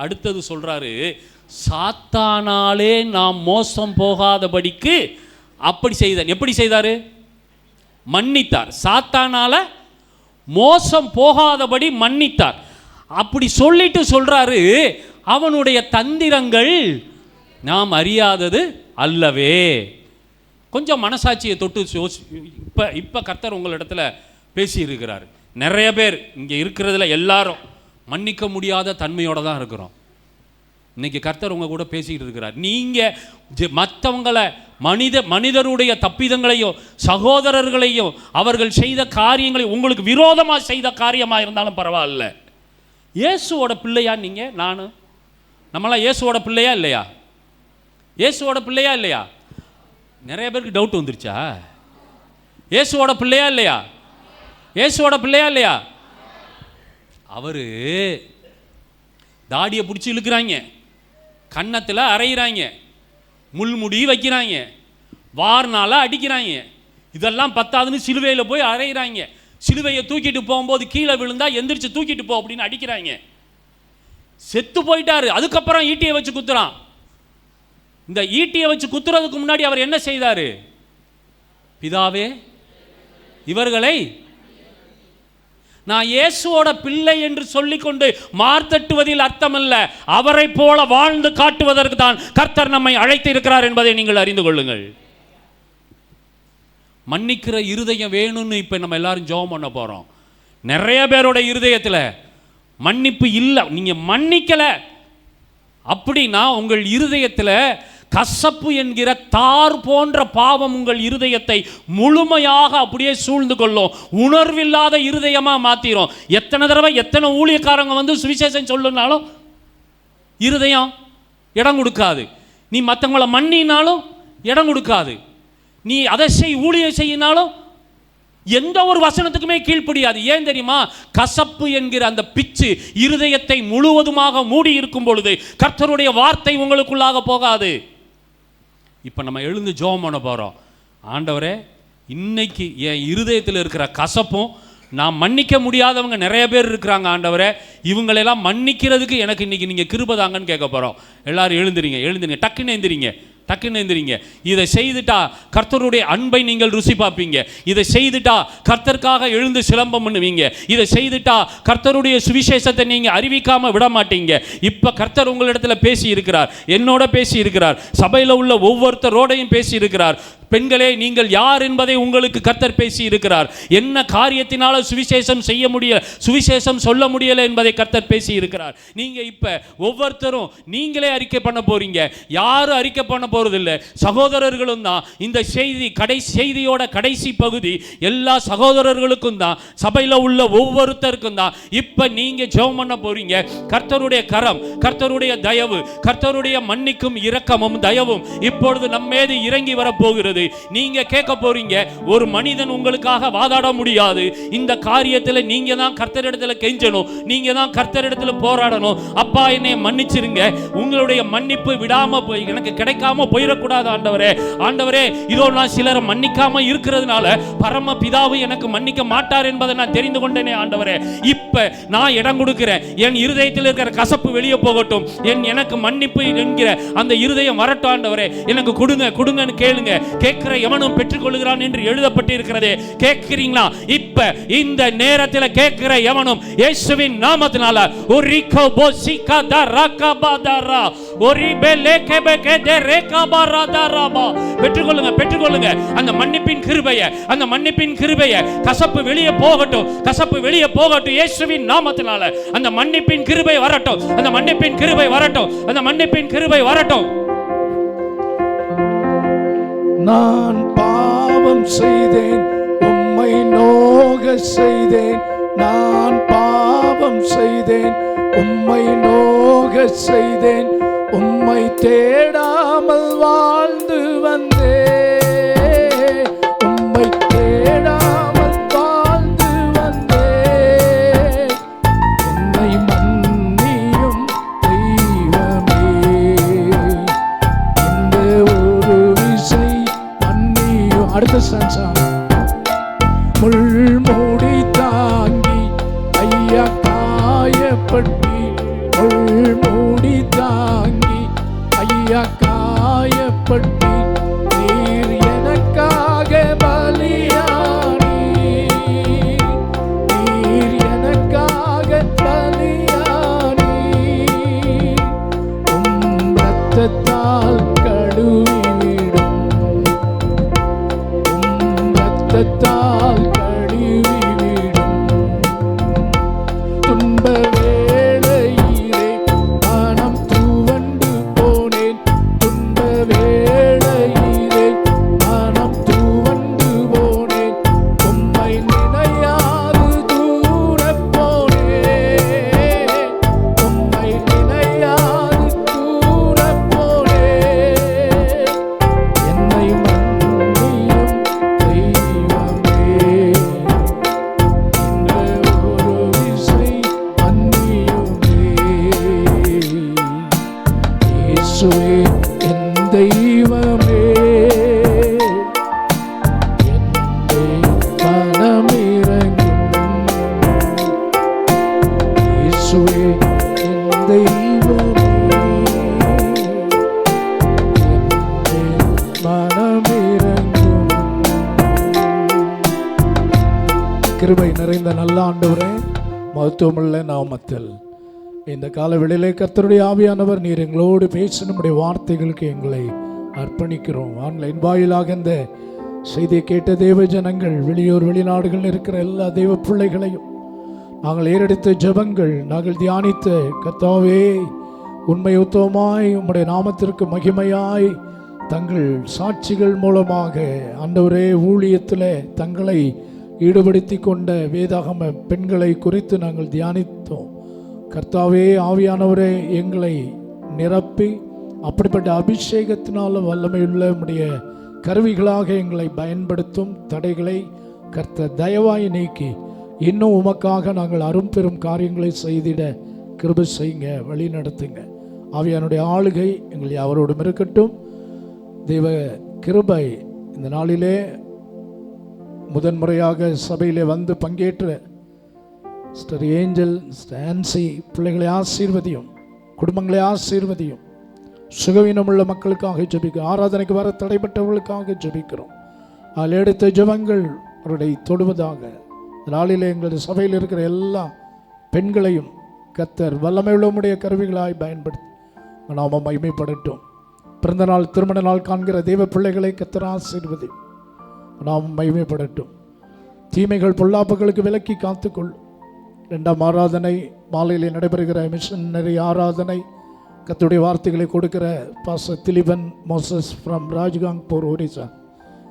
அடுத்தது சொல்றாரு, சாத்தானாலே நாம் மோசம் போகாதபடிக்கு அப்படி செய்தார். எப்படி செய்தாரு? மன்னித்தார். சாத்தானால மோசம் போகாதபடி மன்னித்தார். அப்படி சொல்லிட்டு சொல்றாரு, அவனுடைய தந்திரங்கள் நாம் அறியாதது அல்லவே. கொஞ்சம் மனசாட்சியை தொட்டு இப்போ கர்த்தர் உங்களிடத்துல பேசியிருக்கிறார். நிறைய பேர் இங்கே இருக்கிறதுல எல்லாரும் மன்னிக்க முடியாத தன்மையோடு தான் இருக்கிறோம். இன்னைக்கு கர்த்தர் உங்க கூட பேசிக்கிட்டு இருக்கிறார். நீங்கள் மற்றவங்களை மனிதருடைய தப்பிதங்களையும் சகோதரர்களையும் அவர்கள் செய்த காரியங்களையும் உங்களுக்கு விரோதமாக செய்த காரியமாக இருந்தாலும் பரவாயில்ல, இயேசுவோட பிள்ளையா நீங்கள்? நம்மளாம் இயேசுவோட பிள்ளையா இல்லையா? இயேசுவோட பிள்ளையா இல்லையா? நிறைய பேருக்கு டவுட் வந்துருச்சா? இயேசுவோட பிள்ளையா இல்லையா? இயேசுவோட பிள்ளையா இல்லையா? அவரு தாடியை பிடிச்சி இழுக்கிறாங்க, கன்னத்தில் அரைகிறாங்க, முள்முடி வைக்கிறாங்க, வார்னால அடிக்கிறாங்க. இதெல்லாம் பத்தாதுன்னு சிலுவையில் போய் அரைகிறாங்க. சிலுவையை தூக்கிட்டு போகும்போது கீழே விழுந்தா எந்திரிச்சு தூக்கிட்டு போ அப்படின்னு அடிக்கிறாங்க. செத்து போயிட்டாரு. அதுக்கப்புறம் ஈட்டியை வச்சு குத்துறான். இந்த ஈட்டியை வச்சு குத்துறதுக்கு முன்னாடி அவர் என்ன செய்தாரு? பிதாவே, இவர்களை நான் இயேசுவோட பிள்ளை என்று சொல்லிக்கொண்டு மார்த்தட்டுவதில் அர்த்தமல்ல, அவரை போல வாழ்ந்து காட்டுவதற்கு தான் கர்த்தர் நம்மை அழைத்து இருக்கிறார் என்பதை நீங்கள் அறிந்து கொள்ளுங்கள். மன்னிக்கிற இருதயம் வேணும்னு இப்ப நம்ம எல்லாரும் ஜெபம் பண்ண போறோம். நிறைய பேரோட இருதயத்தில் மன்னிப்பு இல்லை. நீங்க மன்னிக்கல அப்படின்னா உங்கள் இருதயத்தில் கசப்பு என்கிற தார் போன்ற பாவம் உங்கள் இருதயத்தை முழுமையாக அப்படியே சூழ்ந்து கொள்ளும். உணர்வில்லாத இருதயமா மாத்திரும். எத்தனை தடவை எத்தனை ஊழியக்காரங்க வந்து சுவிசேஷம் சொல்லுனாலும் இருதயம் இடம் கொடுக்காது. நீ மற்றவங்களை மன்னினாலும் இடம் கொடுக்காது. நீ அதை ஊழியம் செய்யினாலும் எந்த ஒரு வசனத்துக்குமே கீழ்ப்படியாது. ஏன் தெரியுமா? கசப்பு என்கிற அந்த பிச்சு இருதயத்தை முழுவதுமாக மூடி இருக்கும் பொழுது கர்த்தருடைய வார்த்தை உங்களுக்குள்ளாக போகாது. இப்போ நம்ம எழுந்து ஜெபம் பண்ண போகிறோம். ஆண்டவரே, இன்னைக்கு என் இருதயத்தில் இருக்கிற கசப்பும், நான் மன்னிக்க முடியாதவங்க நிறைய பேர் இருக்கிறாங்க. ஆண்டவரே, இவங்களெல்லாம் மன்னிக்கிறதுக்கு எனக்கு இன்னைக்கு நீங்கள் கிருபை தாங்கன்னு கேட்க போகிறோம். எல்லாரும் எழுந்துறீங்க, டக்குன்னு எழுந்துறீங்க. டக்குன்னு எந்திரிங்க. இதை செய்துட்டா கர்த்தருடைய அன்பை நீங்கள் ருசி பார்ப்பீங்க. இதை செய்துட்டா கர்த்தருக்காக எழுந்து சிலம்பம் பண்ணுவீங்க. இதை செய்துட்டா கர்த்தருடைய சுவிசேஷத்தை நீங்கள் அறிவிக்காமல் விட மாட்டீங்க. இப்போ கர்த்தர் உங்களிடத்துல பேசி இருக்கிறார், என்னோட பேசி இருக்கிறார், சபையில் உள்ள ஒவ்வொருத்தரோடையும் பேசி இருக்கிறார். பெண்களே, நீங்கள் யார் என்பதை உங்களுக்கு கர்த்தர் பேசி இருக்கிறார். என்ன காரியத்தினால சுவிசேஷம் செய்ய முடியல, சுவிசேஷம் சொல்ல முடியல என்பதை கர்த்தர் பேசி இருக்கிறார். நீங்க இப்ப ஒவ்வொருத்தரும் நீங்களே அறிக்கை பண்ண போறீங்க, யாரும் அறிக்கை பண்ண போறதில்லை. சகோதரர்களும் தான் இந்த செய்தி, செய்தியோட கடைசி பகுதி எல்லா சகோதரர்களுக்கும் தான், சபையில் உள்ள ஒவ்வொருத்தருக்கும் தான். இப்ப நீங்க ஜெபம் பண்ண போறீங்க. கர்த்தருடைய கரம், கர்த்தருடைய தயவு, கர்த்தருடைய மன்னிக்கும் இரக்கமும் தயவும் இப்பொழுது நம்மேது இறங்கி வரப்போகிறது. நீங்க கேட்க போறீங்க, ஒரு மனிதன் உங்களுக்காக வாதாட முடியாது. இந்த காரியத்தில் நீங்க தான் கர்த்தரிடத்துல கெஞ்சணும், நீங்க தான் கர்த்தரிடத்துல போராடணும். அப்பா, என்னை மன்னிச்சிருங்க, உங்களுடைய மன்னிப்பு விடாம போய் எனக்கு கிடைக்காம போயிடக்கூடாது ஆண்டவரே. ஆண்டவரே, இதோ நான் சிலரை மன்னிக்காம இருக்கிறதுனால பரம பிதாவு எனக்கு மன்னிக்க மாட்டார் என்பதை நான் தெரிந்து கொண்டேனே ஆண்டவரே. இப்ப நான் இடம் கொடுக்கிறேன், என் இருதயத்தில் இருக்கிற கசப்பு வெளியே போகட்டும், எனக்கு மன்னிப்பு என்கிற அந்த இருதயம் வரட்டும் ஆண்டவரே. எனக்கு கொடுங்க கொடுங்கன்னு கேளுங்க. கேட்கிற எவனும் பெற்றுக்கொள்கிறான் என்று எழுதப்பட்டிருக்கிறதே. கேட்கிறீங்களா? இப்ப இந்த நேரத்தில் கேட்கிற எவனும் இயேசுவின் நாமத்தினால ஒரிகோ போசிகா தரகபதரா ஒரிபெலேகெபெகெதே ரெகபரதரபா பெற்றுக்கொள்ளுங்க, பெற்றுக்கொள்ளுங்க அந்த மன்னிப்பின் கிருபையை, அந்த மன்னிப்பின் கிருபையை. கசப்பு வெளியே போகட்டும், கசப்பு வெளியே போகட்டும் இயேசுவின் நாமத்தினால. அந்த மன்னிப்பின் கிருபை வரட்டும், அந்த மன்னிப்பின் கிருபை வரட்டும், அந்த மன்னிப்பின் கிருபை வரட்டும். நான் பாவம் செய்தேன், உம்மை நோக செய்தேன். நான் பாவம் செய்தேன், உம்மை நோக செய்தேன். உம்மை தேடாமல் வாழ்ந்து வந்தேன், உம்மை தேடாமல் வாழ்ந்து வந்தேன். என்னை மன்னியும் தெய்வமே, இந்த ஒரு விசை மன்னியும். அடுத்த சான்சா. முள்மூடி தாங்கி ஐயா காயப்பட்டி, முள்மூடி தாங்கி ஐயா காயப்பட்டி, நீர் எனக்காக பலியானி, நீர் எனக்காக பலியானி. உம் ரத்தத்தால் கழுவிவிடும், உம் ரத்தத்தால் கழுவிவிடும். துன்ப வேளையிலே மனம் துவண்டு போனேன், துன்ப வேளையிலே மனம் துவண்டு போனேன். உம்மை நினையாது தூரப் போனேன், உம்மை நினையாது தூரப் போனேன். என்னை மன்னியும் தெய்வமே, இந்த ஒரு விசை மன்னியுமே. இயேசுவே என் தெய்வமே, என்னை மனமிரங்கும். இயேசுவே என் தெய்வமே, என்னை மனமிரங்கும். கிருபை நிறைந்த நல்ல ஆண்டவரே, மகத்துவமுள்ள நாமத்தில் இந்த காலவெளியிலே கர்த்தருடைய ஆவியானவர் நீர் எங்களோடு பேசி நம்முடைய வார்த்தைகளுக்கு எங்களை அர்ப்பணிக்கிறோம். ஆன்லைன் வாயிலாக இந்த செய்தியை கேட்ட தேவ ஜனங்கள், வெளியூர் வெளிநாடுகள் இருக்கிற எல்லா தெய்வ பிள்ளைகளையும் நாங்கள் ஏறெடுத்த ஜெபங்கள், நாங்கள் தியானித்த கர்த்தாவே, உண்மை உத்தவமாய் உம்முடைய நாமத்திற்கு மகிமையாய் தங்கள் சாட்சிகள் மூலமாக ஆண்டவரே ஊழியத்தில் தங்களை ஈடுபடுத்தி கொண்ட வேதாகம பெண்களை குறித்து நாங்கள் தியானித்தோம். கர்த்தாவே, ஆவியானவரே, எங்களை நிரப்பி அப்படிப்பட்ட அபிஷேகத்தினால வல்லமையுள்ள உம்முடைய கருவிகளாக எங்களை பயன்படுத்தும். தடைகளை கர்த்தர் தயவாய் நீக்கி இன்னும் உமக்காக நாங்கள் அரும்பெரும் காரியங்களை செய்திட கிருபை செய்யுங்க, வழி நடத்துங்க. ஆவியானுடைய ஆளுகை எங்கள் யாவரோடும் இருக்கட்டும். தெய்வ கிருபை இந்த நாளிலே முதன்முறையாக சபையிலே வந்து பங்கேற்ற சிஸ்டர் ஏஞ்சல், சிஸ்டர் ஆன்சி பிள்ளைகளை ஆசீர்வதியும், குடும்பங்களை ஆசீர்வதியும். சுகவீனமுள்ள மக்களுக்காக ஜெபிக்கிறோம். ஆராதனைக்கு வர தடைப்பட்டவர்களுக்காக ஜெபிக்கிறோம். அதில் எடுத்த ஜெபங்கள் அவருடைய தொடுவதாக. நாளிலே எங்களுடைய சபையில் இருக்கிற எல்லா பெண்களையும் கர்த்தர் வல்லமையுள்ளமுடைய கருவிகளாய் பயன்படுத்தி நாம மகிமைப்படட்டும். பிறந்த நாள் திருமண நாள் காண்கிற தெய்வ பிள்ளைகளை கர்த்தர் ஆசீர்வதி நாம் மகிமைப்படட்டும். தீமைகள் பொல்லாப்புகளுக்கு விலக்கி காத்துக்கொள்ளும். 2ஆம் ஆராதனை மாலையில் நடைபெறுகிற மிஷனரி ஆராதனை கர்த்தருடைய வார்த்தைகளை கொடுக்கிற pastor Dileepan Moses from Rajgangpur Orissa.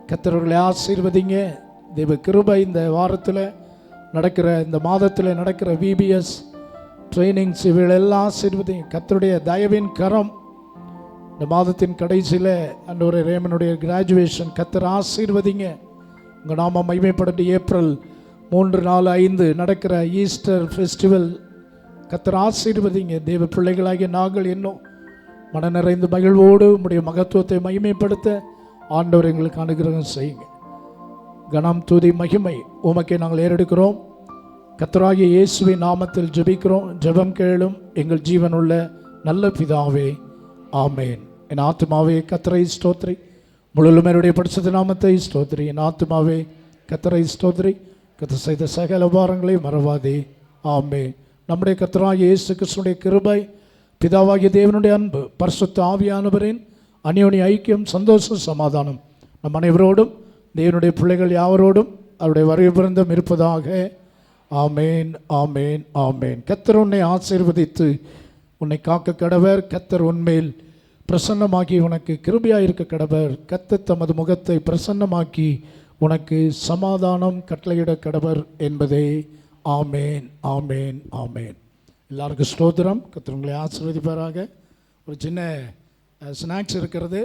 கர்த்தர்களை ஆசீர்வதிங்க. தெய்வ கிருபை இந்த வாரத்தில் நடக்கிற, இந்த மாதத்தில் நடக்கிற VBS ட்ரைனிங்ஸ் இவைகளெல்லாம் ஆசீர்வதிங்க. கர்த்தருடைய தயவின் கரம் இந்த மாதத்தின் கடைசியில் அன்றொரு ரேமனுடைய கிராஜுவேஷன் கர்த்தர் ஆசீர்வதிங்க. உங்கள் நாம மகிமைப்படட்டும். ஏப்ரல் 3, 4, 5 நடக்கிற ஈஸ்டர் ஃபெஸ்டிவல் கர்த்தர் ஆசீர்வதிங்க. தெய்வ பிள்ளைகளாகிய நாங்கள் இன்னும் மன நிறைந்து மகிழ்வோடு உம்முடைய மகத்துவத்தை மகிமைப்படுத்த ஆண்டவர் எங்களுக்கு அனுகிரகம் செய்யுங்க. கனம் துதி மகிமை உமக்கே நாங்கள் ஏறெடுக்கிறோம். கர்த்தராகிய இயேசுவின் நாமத்தில் ஜெபிக்கிறோம். ஜெபம் கேளும் எங்கள் ஜீவனுள்ள நல்ல பிதாவே, ஆமேன். என் ஆத்துமாவே கர்த்தரை ஸ்தோத்திரி, முழுமையுடைய பரிசுத்த நாமத்தை ஸ்தோத்திரி. என் ஆத்துமாவே கர்த்தரை ஸ்தோத்திரி, கர்த்தர் செய்த சகல உபகாரங்களை மறவாதே, ஆமேன். நம்முடைய கர்த்தராகிய இயேசு கிறிஸ்துவினுடைய கிருபை, பிதாவாகிய தேவனுடைய அன்பு, பரிசுத்த ஆவியானவரின் அந்யோன்ய ஐக்கியம், சந்தோஷம், சமாதானம் நம் அனைவரோடும் தேவனுடைய பிள்ளைகள் யாவரோடும் அவருடைய வருகை பிறந்தும் இருப்பதாக. ஆமேன், ஆமேன், ஆமேன். கர்த்தர் உன்னை ஆசீர்வதித்து உன்னை காக்க கடவர். கர்த்தர் உன்மேல் பிரசன்னமாக்கி உனக்கு கிருபையாக இருக்க கடவர். கர்த்தர் தமது முகத்தை பிரசன்னமாக்கி உனக்கு சமாதானம் கட்டளையிட கடவர் என்பதே. ஆமேன், ஆமேன், ஆமேன். எல்லாருக்கும் ஸ்தோத்திரம். கர்த்தர் உங்களை ஆசீர்வதிப்பாராக. ஒரு சின்ன ஸ்நாக்ஸ் இருக்கிறது.